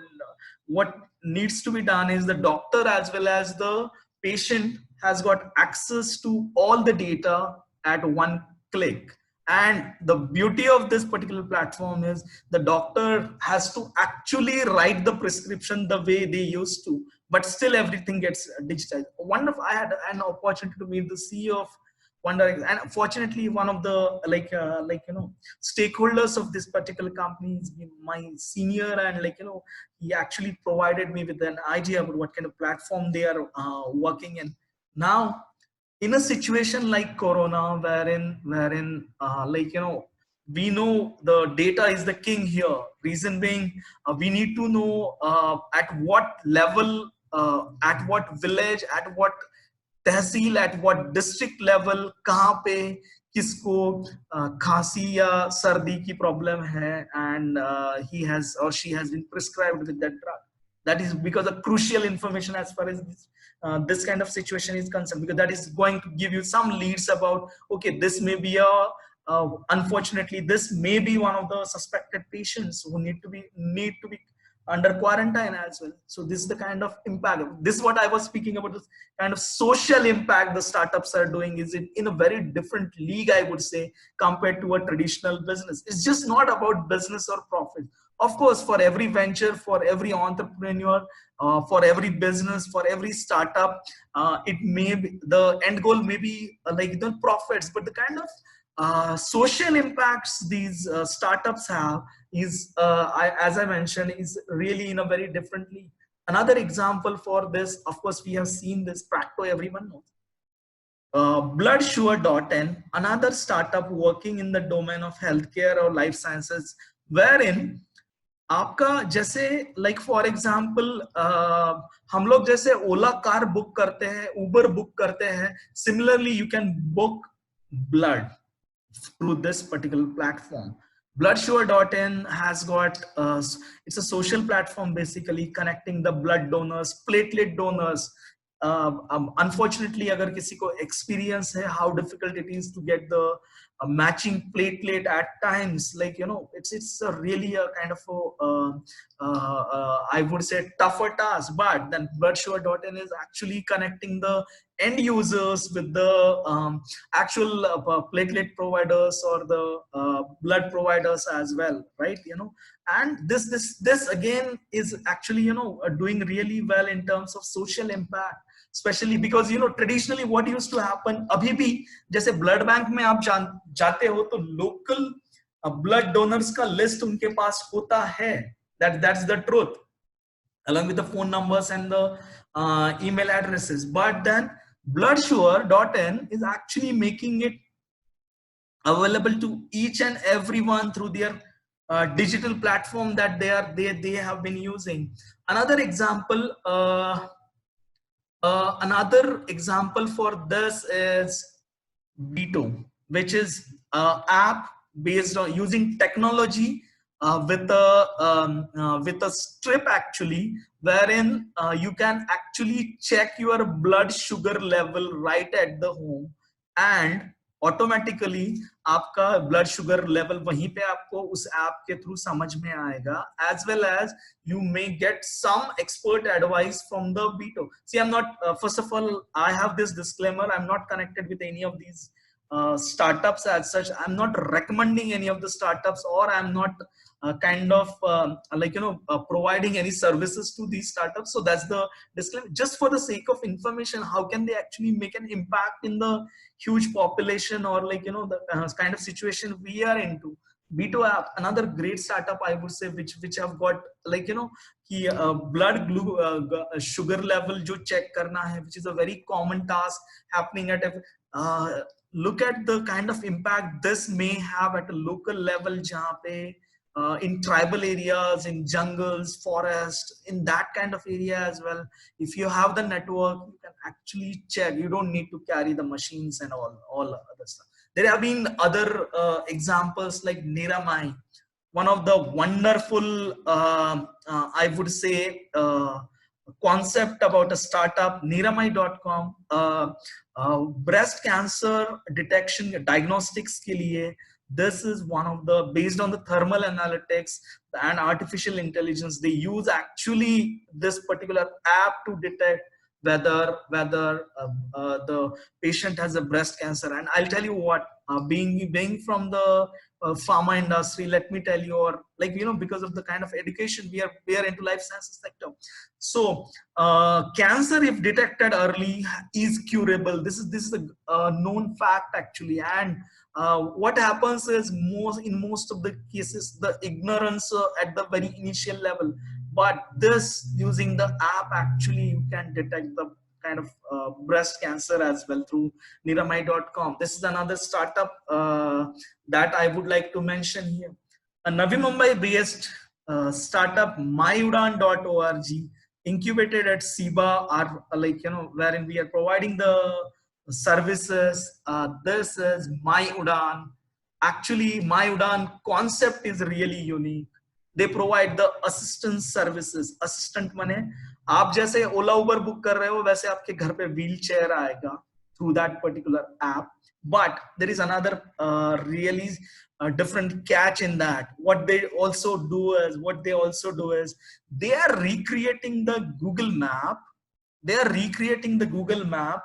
what needs to be done is, the doctor as well as the patient has got access to all the data at one click. And the beauty of this particular platform is, the doctor has to actually write the prescription the way they used to, but still everything gets digitized. Wonderful. I had an opportunity to meet the CEO of WonderX, and fortunately one of the stakeholders of this particular company is my senior, and he actually provided me with an idea about what kind of platform they are working in. Now, in a situation like corona, wherein we know the data is the king here. Reason being, we need to know at what level, at what village, at what tehsil, at what district level, कहाँ पे किसको खांसी या सर्दी की problem है, and he has or she has been prescribed with that drug. That is because of crucial information as far as this kind of situation is concerned, because that is going to give you some leads about, okay, this may be unfortunately this may be one of the suspected patients who need to be under quarantine as well. So this is the kind of impact. This is what I was speaking about, this kind of social impact the startups are doing is in a very different league, I would say, compared to a traditional business. It's just not about business or profit. Of course, for every venture, for every entrepreneur, for every business, for every startup, it may be, the end goal may be like the profits, but the kind of social impacts these startups have is, as I mentioned, is really in a very different league. Another example for this, of course, we have seen this Practo, everyone knows. Bloodsure.in, another startup working in the domain of healthcare or life sciences, wherein आपका जैसे like for example हम लोग जैसे ओला car book करते हैं, Uber book करते हैं, similarly you can book blood through this particular platform. Bloodsure.in has got it's a social platform basically connecting the blood donors, platelet donors. Unfortunately, अगर किसी को experience है how difficult it is to get the matching platelet at times, like it's a really a kind of I would say tougher task. But then Bloodsure.in is actually connecting the end users with the actual platelet providers or the blood providers as well, right? And this again is actually doing really well in terms of social impact, especially because traditionally what used to happen, अभी भी जैसे blood bank में आप जाते हो तो local blood donors का list उनके पास होता है, that's the truth, along with the phone numbers and the email addresses. But then Bloodsure.in is actually making it available to each and everyone through their digital platform that they have been using. Another example for this is Beto, which is app based on using technology with a strip actually, wherein you can actually check your blood sugar level right at the home, and automatically आपका blood sugar level वहीं पे आपको उस app के through समझ में आएगा, as well as you may get some expert advice from the Beto. See, I'm not, first of all, I have this disclaimer, I'm not connected with any of these startups as such. I'm not recommending any of the startups, or I'm not kind of providing any services to these startups. So that's the disclaimer. Just for the sake of information, how can they actually make an impact in the huge population, or the kind of situation we are into. B2 app, another great startup I would say, which have got कि blood sugar level जो check करना है, which is a very common task happening at look at the kind of impact this may have at a local level जहाँ पे in tribal areas, in jungles, forest, in that kind of area as well. If you have the network, you can actually check. You don't need to carry the machines and all other stuff. There have been other examples like Niramai, one of the wonderful, I would say, concept about a startup, Niramai.com, breast cancer detection diagnostics के लिए. This is one of the, based on the thermal analytics and artificial intelligence, they use actually this particular app to detect whether the patient has a breast cancer. And I'll tell you what, being from the pharma industry, let me tell you, or because of the kind of education we are into life sciences sector. So cancer, if detected early, is curable. This is a known fact actually. And what happens is, in most of the cases, the ignorance at the very initial level, but this, using the app, actually you can detect the kind of breast cancer as well through Niramai.com. This is another startup that I would like to mention here. A Navi Mumbai based startup, myudan.org, incubated at SIBA, are wherein we are providing the services. This is MyUdan. Actually, MyUdan concept is really unique. They provide the assistance services. Assistant माने आप जैसे ओला Uber book कर रहे हो, वैसे आपके घर पे व्हील चेयर आएगा through that particular app. But there is another really different catch in that. What they also do is they are recreating the Google Map. They are recreating the Google Map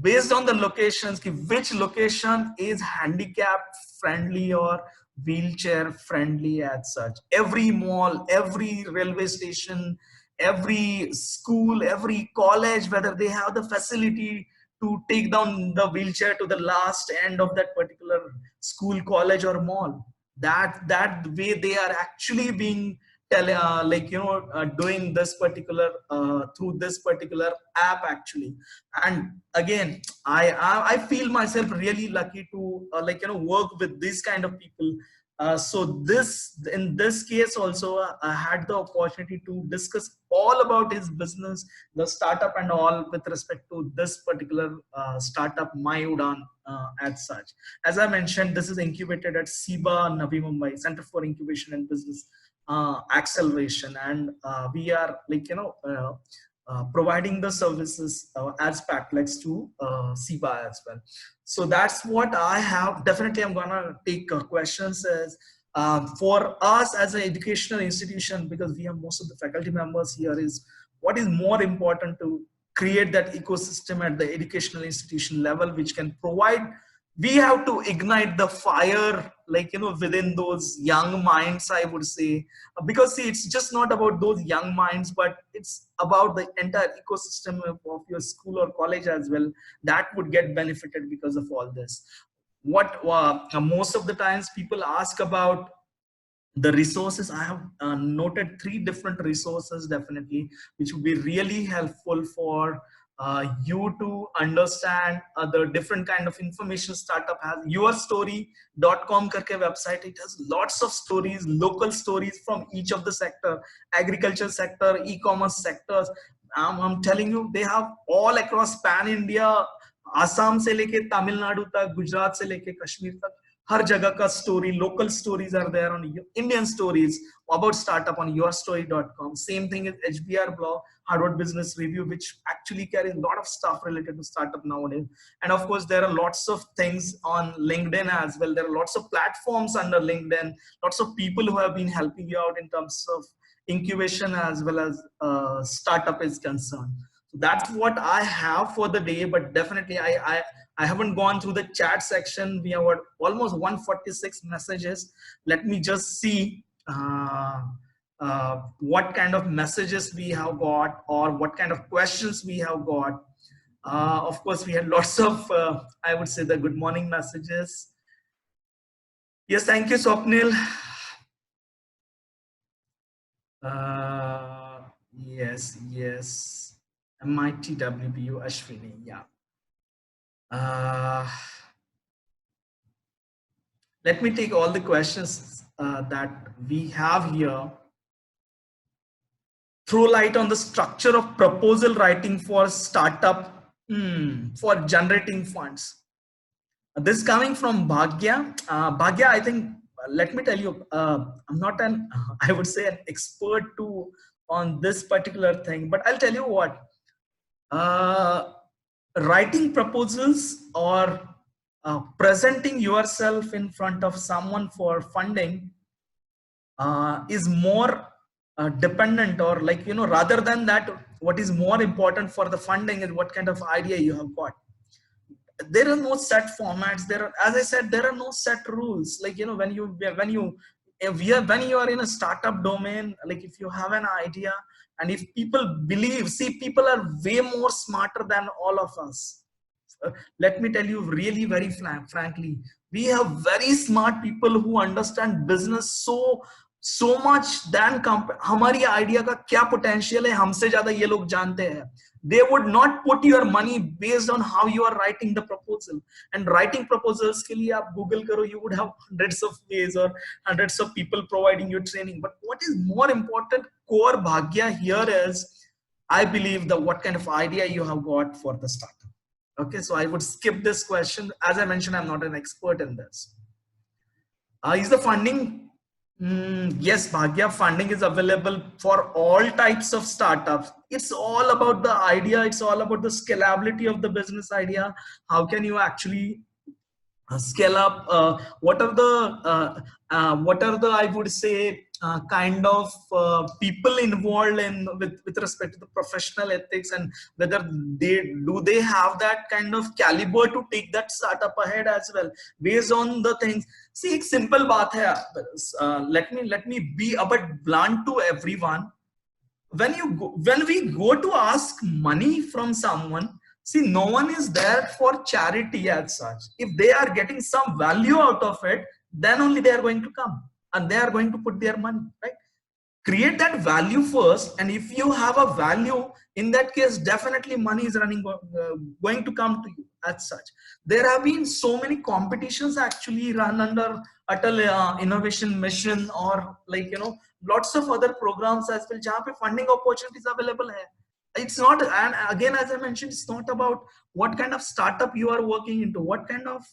based on the locations, which location is handicap friendly or wheelchair friendly as such. Every mall, every railway station, every school, every college, whether they have the facility to take down the wheelchair to the last end of that particular school, college, or mall. That way they are actually being doing this particular through this particular app actually. And again, I feel myself really lucky to work with this kind of people. So in this case also, I had the opportunity to discuss all about his business, the startup and all, with respect to this particular startup, MyUdan, as such. As I mentioned, this is incubated at SIBA, Navi Mumbai, Center for Incubation and Business Acceleration. And we are providing the services as Pactlex to SIBA as well. So that's what I have. Definitely, I'm gonna take questions as for us as an educational institution, because we have most of the faculty members here, is what is more important to create that ecosystem at the educational institution level, which can provide. We have to ignite the fire, within those young minds, I would say, because see, it's just not about those young minds, but it's about the entire ecosystem of your school or college as well, that would get benefited because of all this. What most of the times people ask about the resources. I have noted 3 different resources, definitely, which would be really helpful for you to understand the different kind of information startup has. Yourstory.com karke website, it has lots of stories, local stories from each of the sector, agriculture sector, e-commerce sectors. I'm telling you, they have all across pan India, Assam se leke Tamil Nadu tak, Gujarat se leke Kashmir tak, हर जगह का story, local stories are there on Indian stories about startup on yourstory.com. Same thing is HBR blog, Harvard Business Review, which actually carries a lot of stuff related to startup nowadays. And of course, there are lots of things on LinkedIn as well. There are lots of platforms under LinkedIn, lots of people who have been helping you out in terms of incubation as well as startup is concerned. So that's what I have for the day, but definitely I haven't gone through the chat section. We have almost 146 messages. Let me just see what kind of messages we have got or what kind of questions we have got. Of course, we had lots of, I would say, the good morning messages. Yes, thank you, Swapnil. Yes. MITWBU Ashwini, yeah. Let me take all the questions that we have here. Throw light on the structure of proposal writing for startup for generating funds. This coming from Bhagya. Bhagya, I think, let me tell you, I'm not I would say an expert on this particular thing, but I'll tell you what, writing proposals or presenting yourself in front of someone for funding is more dependent, or like, rather than that, what is more important for the funding is what kind of idea you have got. There are no set formats. As I said, there are no set rules. Like, when you are in a startup domain, like if you have an idea and if people believe, see, people are way more smarter than all of us. Let me tell you really very frankly, we have very smart people who understand business so much than हमारी idea का क्या potential है हमसे ज़्यादा ये लोग जानते हैं. They would not put your money based on how you are writing the proposal. And writing proposals के लिए आप Google करो, you would have hundreds of ways or hundreds of people providing you training. But what is more important, core bhagya here is, I believe, that what kind of idea you have got for the startup. Okay, so I would skip this question. As I mentioned, I'm not an expert in this. Is the funding? Yes, Bhagya, funding is available for all types of startups. It's all about the idea. It's all about the scalability of the business idea. How can you actually scale up? What are the I would say kind of people involved in with respect to the professional ethics, and whether they have that kind of caliber to take that startup ahead as well based on the things. See, it's simple baat hai. Let me be a bit blunt to everyone. When we go to ask money from someone, see, no one is there for charity as such. If they are getting some value out of it, then only they are going to come and they are going to put their money, right? Create that value first, and if you have a value, in that case, definitely money is going to come to you as such. There have been so many competitions actually run under Atal Innovation Mission, or like, lots of other programs as well, जहाँ पे funding opportunities available है. It's not, and again, as I mentioned, it's not about what kind of startup you are working into, what kind of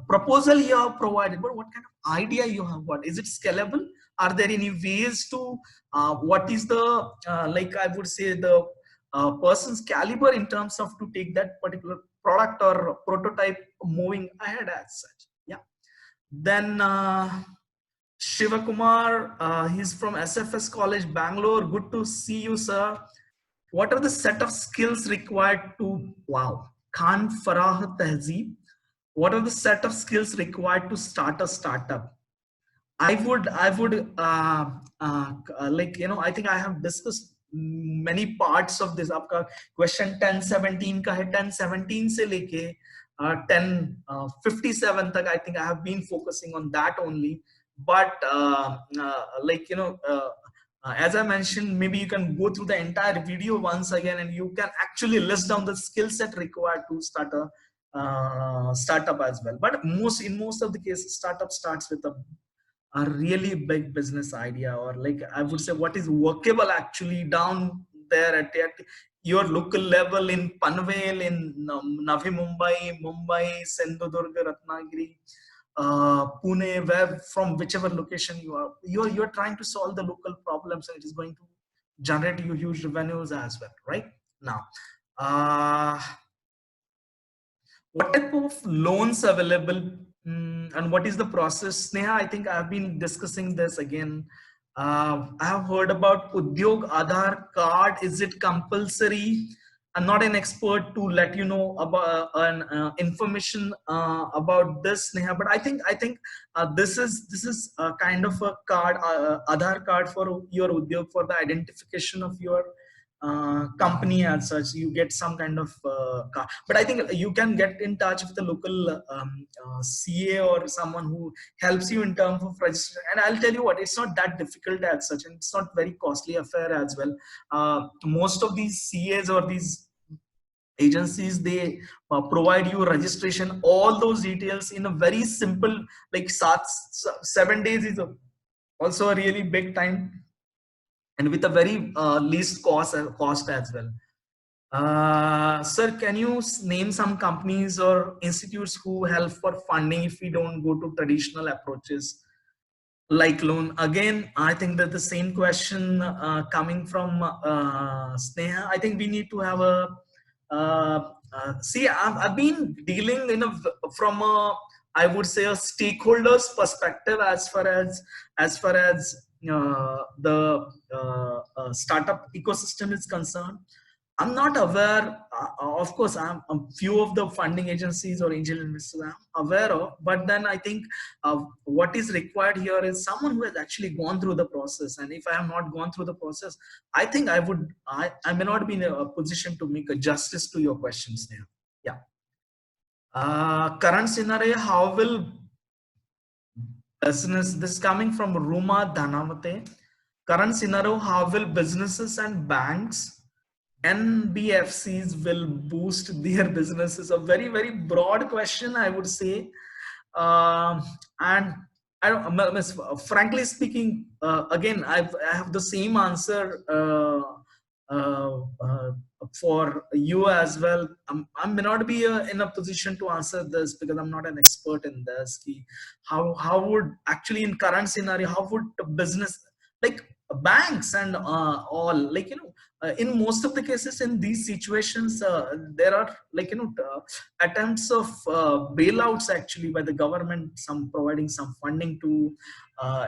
proposal you have provided, but what kind of idea you have got. Is it scalable? Are there any ways to what is the like, I would say, the person's caliber in terms of to take that particular product or prototype moving ahead as such. Yeah. Then Shivakumar, he's from SFS College, Bangalore. Good to see you, sir. What are the set of skills required to, wow, Khan Farah Tehzeeb. What are the set of skills required to start a startup? I would like, I think I have discussed many parts of this. आपका question 1017 का है, 1017 से लेके 1057 तक, I think I have been focusing on that only. But like, as I mentioned, maybe you can go through the entire video once again, and you can actually list down the skill set required to start a startup as well. But in most of the cases, startup starts with a really big business idea, or like, I would say, what is workable actually down there at your local level in Panvel, in Navi Mumbai, Sindhudurg, Ratnagiri, Pune, where from whichever location you're trying to solve the local problems, and it is going to generate you huge revenues as well, right? Now, what type of loans available, and what is the process? Sneha, I think I've been discussing this again. I have heard about Udyog Aadhaar card. Is it compulsory? I'm not an expert to let you know about information about this, Sneha, but I think this is a kind of a card, Aadhaar card for your Udyog, for the identification of your company as such. You get some kind of card, but I think you can get in touch with the local CA or someone who helps you in terms of registration. And I'll tell you what, it's not that difficult as such, and it's not very costly affair as well. Most of these CAs or these agencies, they provide you registration, all those details in a very simple, like 7 days is also a really big time, and with a very least cost as well. Sir, can you name some companies or institutes who help for funding if we don't go to traditional approaches like loan? Again, I think that the same question coming from Sneha. I think we need to have a see. I've been dealing from a, I would say, a stakeholders perspective as far as the startup ecosystem is concerned. I'm not aware. Of course, I'm a few of the funding agencies or angel investors I'm aware of, but then I think what is required here is someone who has actually gone through the process. And if I have not gone through the process, I think I may not be in a position to make a justice to your questions there. Yeah. Current scenario, how will business, this is coming from Ruma Dhanavate. Current scenario, how will businesses and banks, NBFCs will boost their businesses? A very, very broad question, I would say. And I don't, frankly speaking, again, I have the same answer for you as well. I may not be in a position to answer this because I'm not an expert in this. How would actually, in current scenario, how would the business, like banks and all, like, in most of the cases in these situations, there are, like, attempts of bailouts actually by the government, some providing some funding to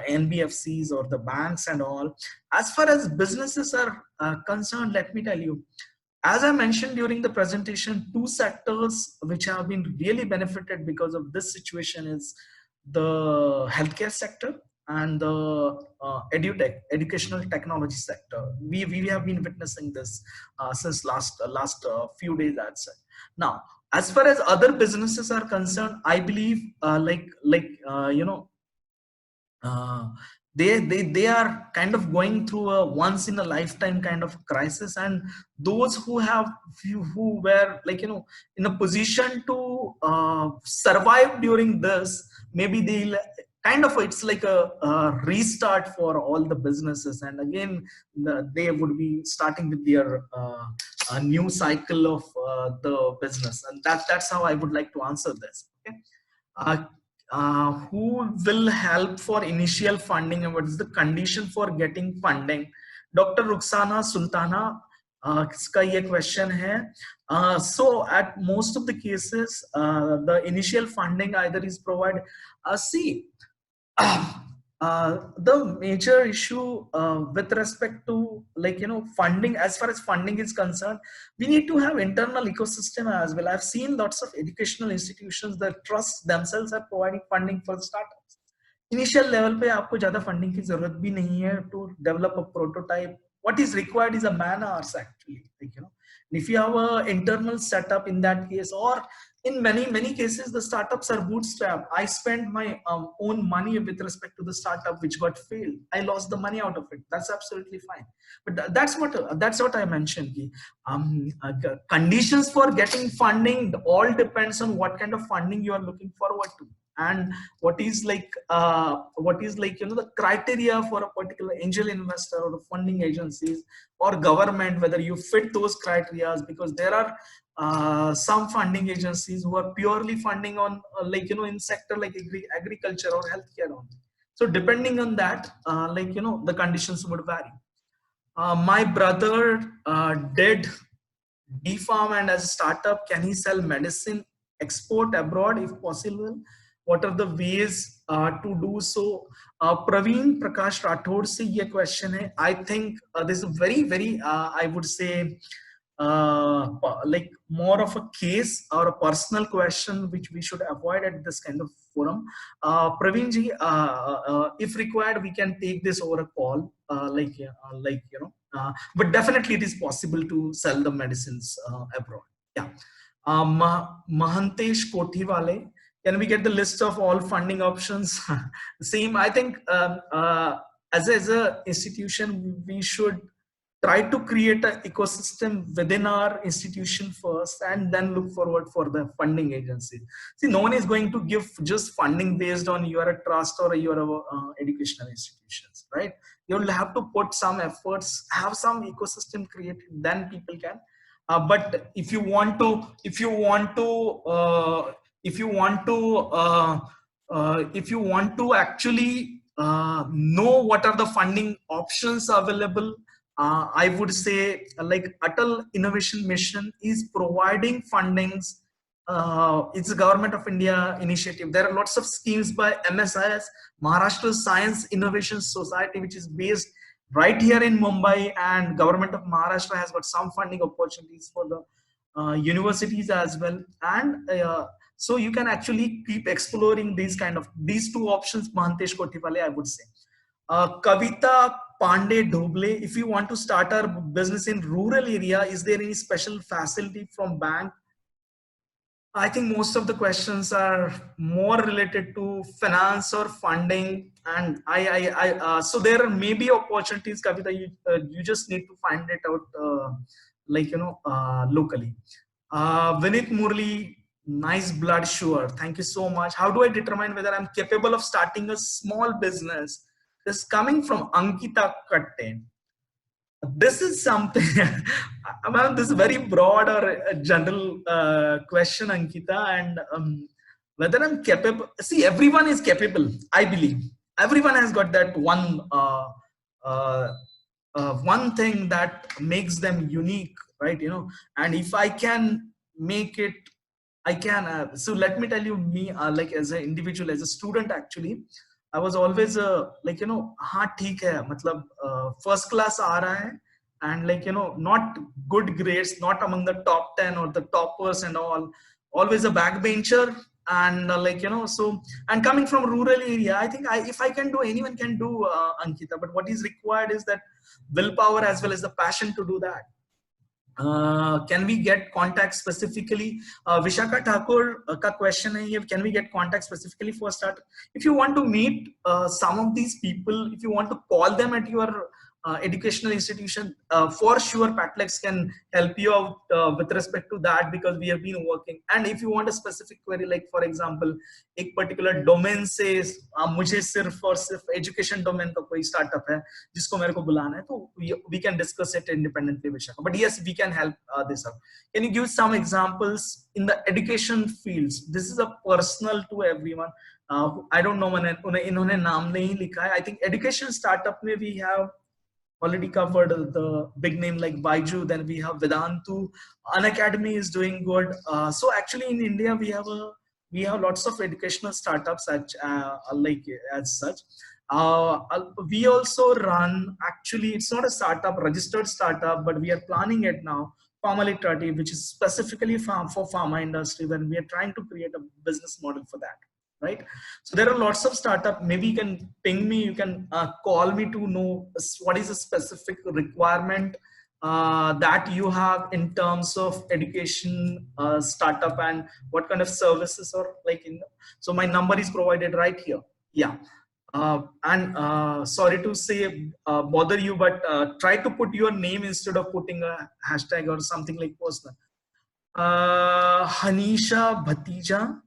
NBFCs or the banks and all. As far as businesses are concerned, let me tell you, as I mentioned during the presentation, two sectors which have been really benefited because of this situation is the healthcare sector and the edutech, educational technology sector. We have been witnessing this since last few days, I'd say. Now, as far as other businesses are concerned, I believe they are kind of going through a once in a lifetime kind of crisis, and those who were, like, in a position to survive during this, maybe they'll kind of, it's like a restart for all the businesses, and again they would be starting with their a new cycle of the business, and that's how I would like to answer this. Okay. Who will help for initial funding and what is the condition for getting funding? Dr. Ruxana Sultana, इसका ये question है. So at most of the cases, the initial funding either is provided. See, the major issue with respect to, like, funding, as far as funding is concerned, we need to have internal ecosystem as well. I've seen lots of educational institutions that trust themselves are providing funding for the startups. Initial level पे आपको ज़्यादा funding की ज़रूरत भी नहीं है to develop a prototype. What is required is a man hours actually, like, and if you have a internal setup in that case, or in many cases the startups are bootstrapped. I spent my own money with respect to the startup which got failed. I lost the money out of it. That's absolutely fine. But that's what I mentioned. Conditions for getting funding all depends on what kind of funding you are looking forward to. and what is like the criteria for a particular angel investor or funding agencies or government, whether you fit those criteria, because there are some funding agencies who are purely funding on in sector like agriculture or healthcare only. So depending on that, the conditions would vary. My brother did D-Farm, and as a startup, can he sell medicine, export abroad if possible? What are the ways to do so? Praveen Prakash Rathod से ये question है. I think this is very I would say like more of a case or a personal question which we should avoid at this kind of forum. Praveen ji, if required, we can take this over a call, but definitely it is possible to sell the medicines abroad. Yeah. Mahantesh Kothiwale, can we get the list of all funding options? Same, I think as a institution, we should try to create an ecosystem within our institution first and then look forward for the funding agency. See, no one is going to give just funding based on you are a trust or you are a educational institutions, right? You will have to put some efforts, have some ecosystem created, then people can. But if you want to actually know what are the funding options available, I would say like Atal Innovation Mission is providing fundings. It's a Government of India initiative. There are lots of schemes by MSIS, Maharashtra Science Innovation Society, which is based right here in Mumbai, and Government of Maharashtra has got some funding opportunities for the universities as well. And so you can actually keep exploring these two options. Mahantesh Kothiwale, I would say. Kavita Pandey Dhoble, if you want to start a business in rural area, is there any special facility from bank? I think most of the questions are more related to finance or funding, and so there may be opportunities, Kavita. You just need to find it out, locally. Vinit Murli, nice blood, sure. Thank you so much. How do I determine whether I'm capable of starting a small business? This is coming from Ankita Katte. This is something, this is very broad or a general question, Ankita, and whether I'm capable. See, everyone is capable, I believe. Everyone has got that one thing that makes them unique, right? And if I can make it, I can. So let me tell you, me like as an individual, as a student, actually, I was always हाँ ठीक है, मतलब first class आ रहा है, and not good grades, not among the top 10 or the toppers and all, always a backbencher, and so, and coming from rural area, I think if I can do, anyone can do, Ankita, but what is required is that willpower as well as the passion to do that. Can we get contact specifically? Vishaka Thakur ka question hai, can we get contact specifically for start? If you want to meet some of these people, if you want to call them at your educational institution, for sure Patlex can help you out with respect to that, because we have been working. And if you want a specific query, like for example, एक particular domain से मुझे सिर्फ और सिर्फ education domain का कोई startup है जिसको मेरे को बुलाना है, तो we can discuss it independently, Vishaka. But yes, we can help this out. Can you give some examples in the education fields? This is a personal to everyone. I don't know, इन्होंने नाम नहीं लिखा है. I think education startup में we have already covered the big name like Baiju, then we have Vedantu. Unacademy is doing good. So actually in India we have lots of educational startups as such. We also run, actually it's not a startup, registered startup, but we are planning it now, Pharmaliterative, which is specifically for pharma industry, when we are trying to create a business model for that. Right, so there are lots of startup. Maybe you can ping me, you can call me to know what is a specific requirement that you have in terms of education startup, and what kind of services, or so my number is provided right here. Yeah, and sorry to say bother you, but try to put your name instead of putting a hashtag or something like personal. Hanisha Bhatija.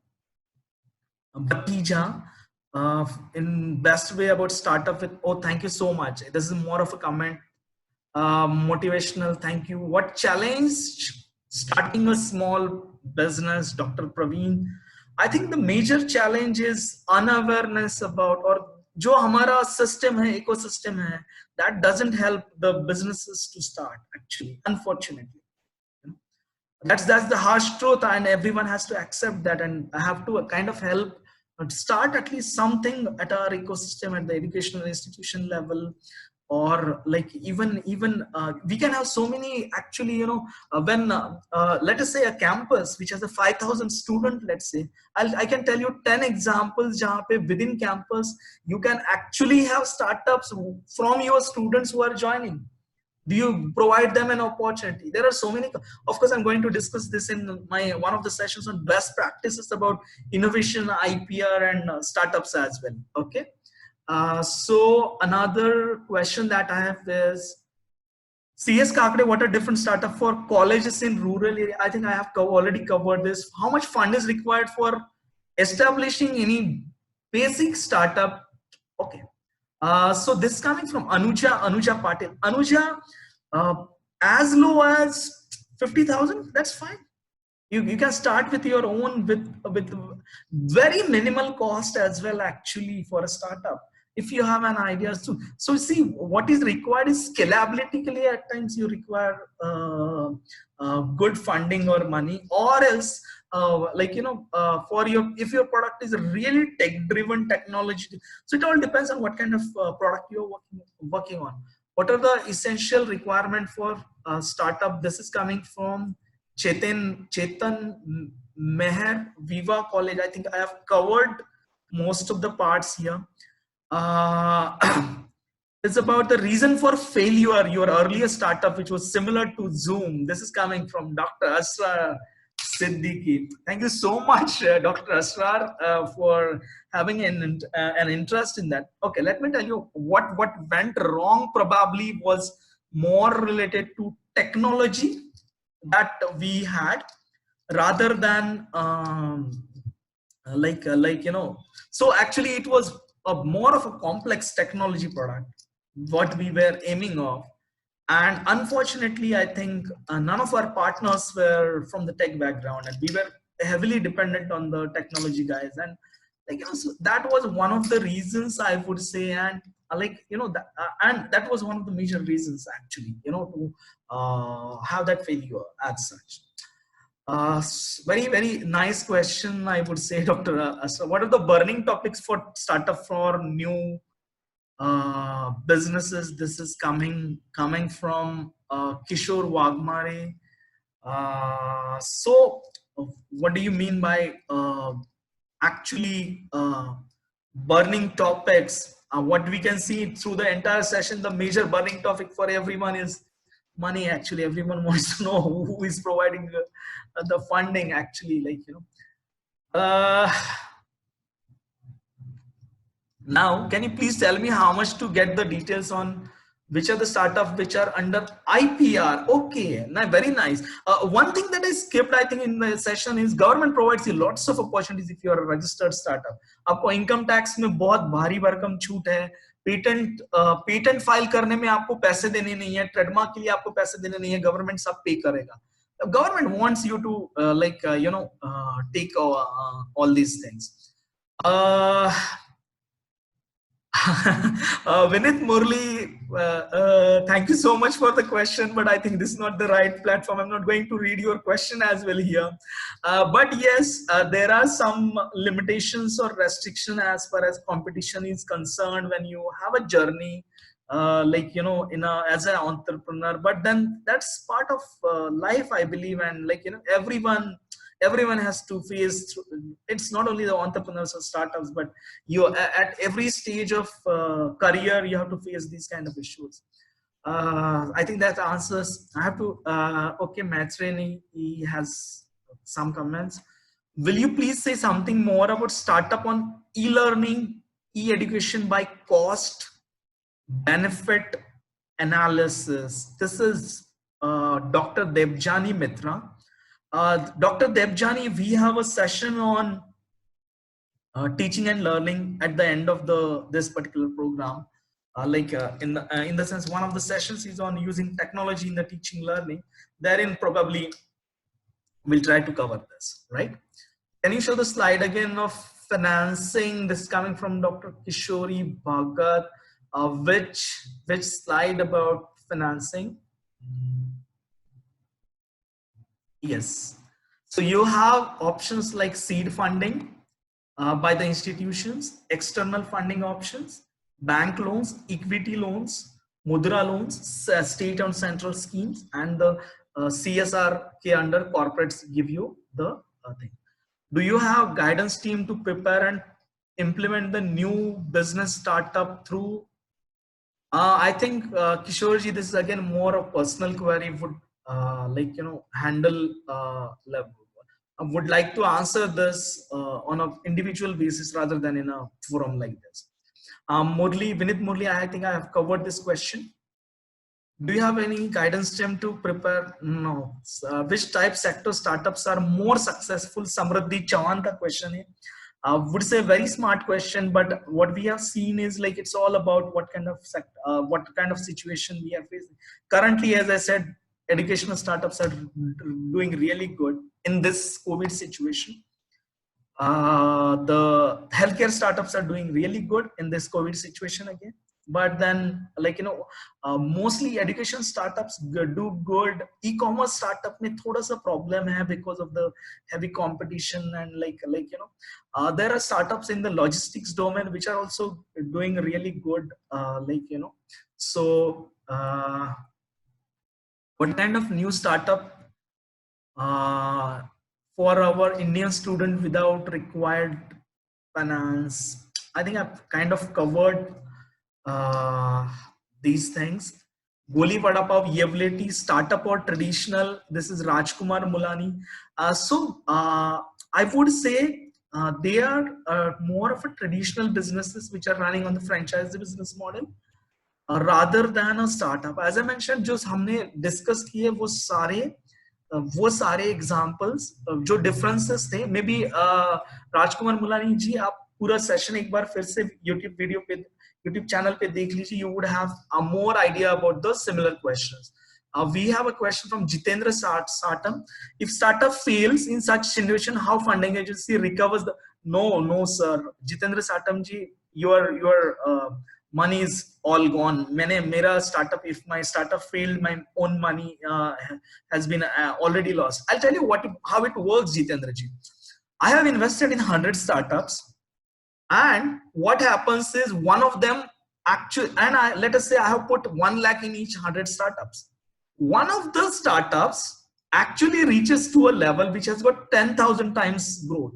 Batija, in best way about startup with, oh, thank you so much. This is more of a comment, motivational. Thank you. What challenge starting a small business, Dr. Praveen? I think the major challenge is unawareness about, or जो हमारा system है, ecosystem है, that doesn't help the businesses to start, actually, unfortunately. That's the harsh truth, and everyone has to accept that, and I have to kind of help start at least something at our ecosystem at the educational institution level, or like even we can have so many, actually, when let us say a campus which has a 5,000 student, let's say, I can tell you 10 examples jahan pe within campus you can actually have startups from your students who are joining. Do you provide them an opportunity? There are so many. Of course, I'm going to discuss this in my one of the sessions on best practices about innovation, IPR, and startups as well. Okay. So another question that I have is, CS Kakade, what are different startup for colleges in rural area? I think I have already covered this. How much fund is required for establishing any basic startup? Okay. So this is coming from Anuja Patil. Anuja, as low as 50,000, that's fine. You can start with your own, with very minimal cost as well, actually, for a startup. If you have an idea, so see, what is required is scalability. At times you require good funding or money, or else for your, if your product is a really tech driven technology, so it all depends on what kind of product you're working on. What are the essential requirement for startup? This is coming from Chetan Meher, Viva College. I think I have covered most of the parts here. It's about the reason for failure, your earlier startup, which was similar to Zoom. This is coming from Dr. Asrar Siddiqui. Thank you so much, Dr. Asrar, for having an interest in that. Okay, let me tell you what went wrong. Probably was more related to technology that we had, rather than so actually it was more of a complex technology product what we were aiming of, and unfortunately I think none of our partners were from the tech background, and we were heavily dependent on the technology guys, and so that was one of the reasons, I would say, and and that was one of the major reasons, actually, to have that failure as such. Very nice question, I would say, Dr. Asra. What are the burning topics for startup for new businesses? This is coming from Kishore Wagmare. So what do you mean by actually burning topics? What we can see through the entire session, the major burning topic for everyone is money. Actually, everyone wants to know who is providing the funding, actually, now can you please tell me how much to get the details on which are the startups which are under IPR? Okay, very nice. One thing that I skipped, I think, in the session is government provides you lots of opportunities if you are a registered startup. आपको income tax में बहुत भारी भरकम छूट है, patent file करने में आपको पैसे देने नहीं है, ट्रेडमार्क के लिए आपको पैसे देने नहीं है, गवर्नमेंट सब पे करेगा. Government wants you to take all these things. Vinith Murli, thank you so much for the question, but I think this is not the right platform. I'm not going to read your question as well here. But yes, there are some limitations or restriction as far as competition is concerned when you have a journey, as an entrepreneur. But then that's part of life, I believe, and everyone has to face through. It's not only the entrepreneurs or startups, but you at every stage of career you have to face these kind of issues. I think that answers. I have to okay, Matsreni, he has some comments. Will you please say something more about startup on e-learning, e-education by cost benefit analysis? This is Dr. Debjani Mitra. Dr. Debjani, we have a session on teaching and learning at the end of this particular program. In the sense, one of the sessions is on using technology in the teaching learning. Therein probably we'll try to cover this, right? Can you show the slide again of financing? This is coming from Dr. Kishori Bhagat. Which slide about financing? Yes. So you have options like seed funding by the institutions, external funding options, bank loans, equity loans, mudra loans, state and central schemes, and the CSR K under corporates give you the thing. Do you have guidance team to prepare and implement the new business startup through? I think Kishorji, this is again more a personal query. Would handle would like to answer this on an individual basis rather than in a forum like this. Vinith Murli, I think I have covered this question. Do you have any guidance team to prepare? No. Which type sector startups are more successful? Samruddhi Chauhan ka question hai. Would say very smart question, but what we have seen is like it's all about what kind of situation we are facing. Currently, as I said, educational startups are doing really good in this COVID situation. The healthcare startups are doing really good in this COVID situation again. But then mostly education startups do good. E-commerce startup mein thoda sa problem hai because of the heavy competition, and there are startups in the logistics domain which are also doing really good. So what kind of new startup for our Indian student without required finance? I think I've kind of covered these things. Goli Vada Pav, Yevleti, startup or traditional. This is Rajkumar Mulani. I would say they are more of a traditional businesses which are running on the franchise business model rather than a startup. As I mentioned, जो हमने discuss किए वो सारे examples जो differences थे. Maybe राजकुमार मुलानी जी आप पूरा session एक बार फिर से YouTube channel पे देख लीजिए. You would have a more idea about the similar questions. We have a question from Jitendra Satam. If startup fails in such situation, how funding agency recovers the? No, sir. Jitendra Satam ji, your money is all gone. If my startup failed, my own money has been already lost. I'll tell you how it works, Jitendra ji. I have invested in 100 startups. And what happens is one of them actually, and let us say I have put 1 lakh in each 100 startups. One of the startups actually reaches to a level which has got 10,000 times growth.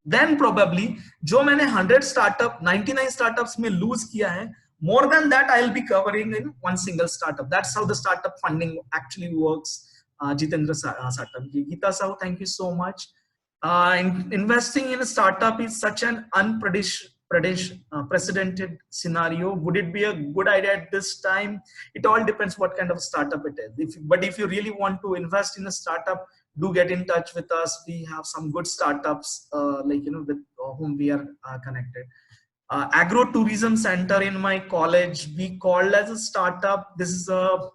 Then probably, जो मैंने 100 startup, 99 startups में lose किया है, more than that I'll be covering in one single startup. That's how the startup funding actually works. Jitendra Satam ji. Geeta Sahu, thank you so much. Investing in a startup is such an unprecedented scenario. Would it be a good idea at this time? It all depends what kind of startup it is. But if you really want to invest in a startup, do get in touch with us. We have some good startups with whom we are connected. Agro-tourism center in my college, we called as a startup. This is a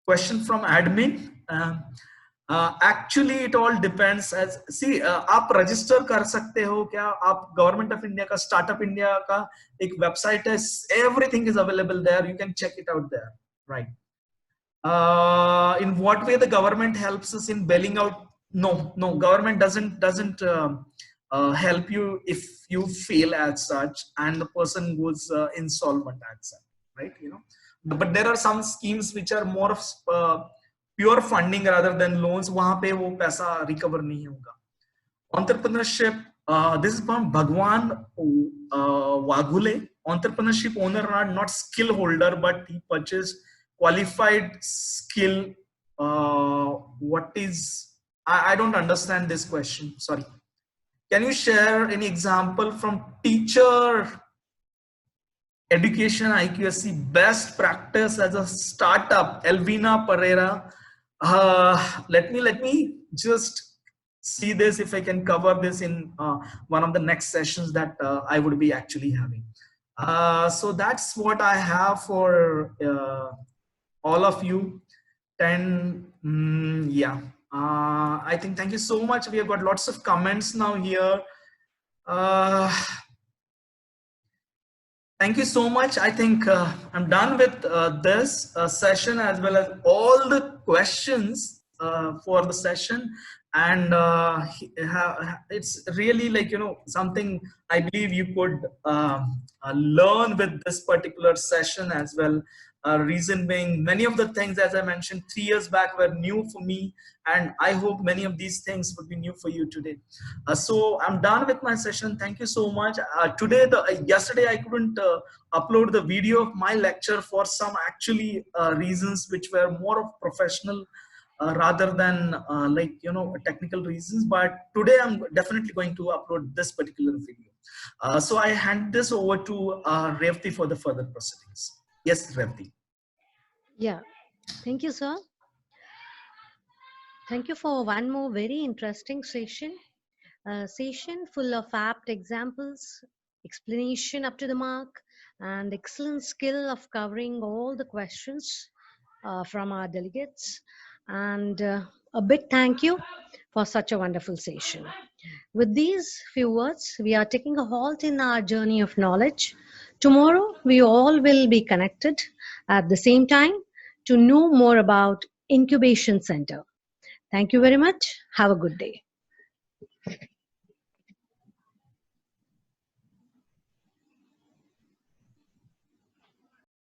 question from admin. Actually it all depends. As see, आप register कर सकते हो क्या? आप Government of India का Startup India का एक website है. Everything is available there. You can check it out there, right? In what way the government helps us in bailing out? No, government doesn't help you if you fail as such and the person goes insolvent as such, right? But there are some schemes which are more of pure funding rather than loans. वहाँ पे वो पैसा recover नहीं होगा. Entrepreneurship. This is from Bhagwan Waghule. Entrepreneurship owner are not skill holder, but he purchased qualified skill. What is? I don't understand this question. Sorry. Can you share any example from teacher education IQSC best practice as a startup? Elvina Pereira. Let me just see this if I can cover this in one of the next sessions that I would be actually having. So that's what I have for all of you. Yeah. I think thank you so much. We have got lots of comments now here. Thank you so much. I think I'm done with this session as well as all the questions for the session. And it's really like, something I believe you could learn with this particular session as well. Reason being, many of the things, as I mentioned, 3 years back were new for me. And I hope many of these things would be new for you today. So I'm done with my session. Thank you so much. Yesterday I couldn't upload the video of my lecture for some actually reasons which were more of professional rather than technical reasons. But today I'm definitely going to upload this particular video. So I hand this over to Revati for the further proceedings. Yes, Revati.
Yeah, thank you, sir. Thank you for one more very interesting session. A session full of apt examples, explanation up to the mark, and excellent skill of covering all the questions from our delegates. And a big thank you for such a wonderful session. With these few words, we are taking a halt in our journey of knowledge. Tomorrow, we all will be connected at the same time to know more about Incubation Center. Thank you very much. Have a good day.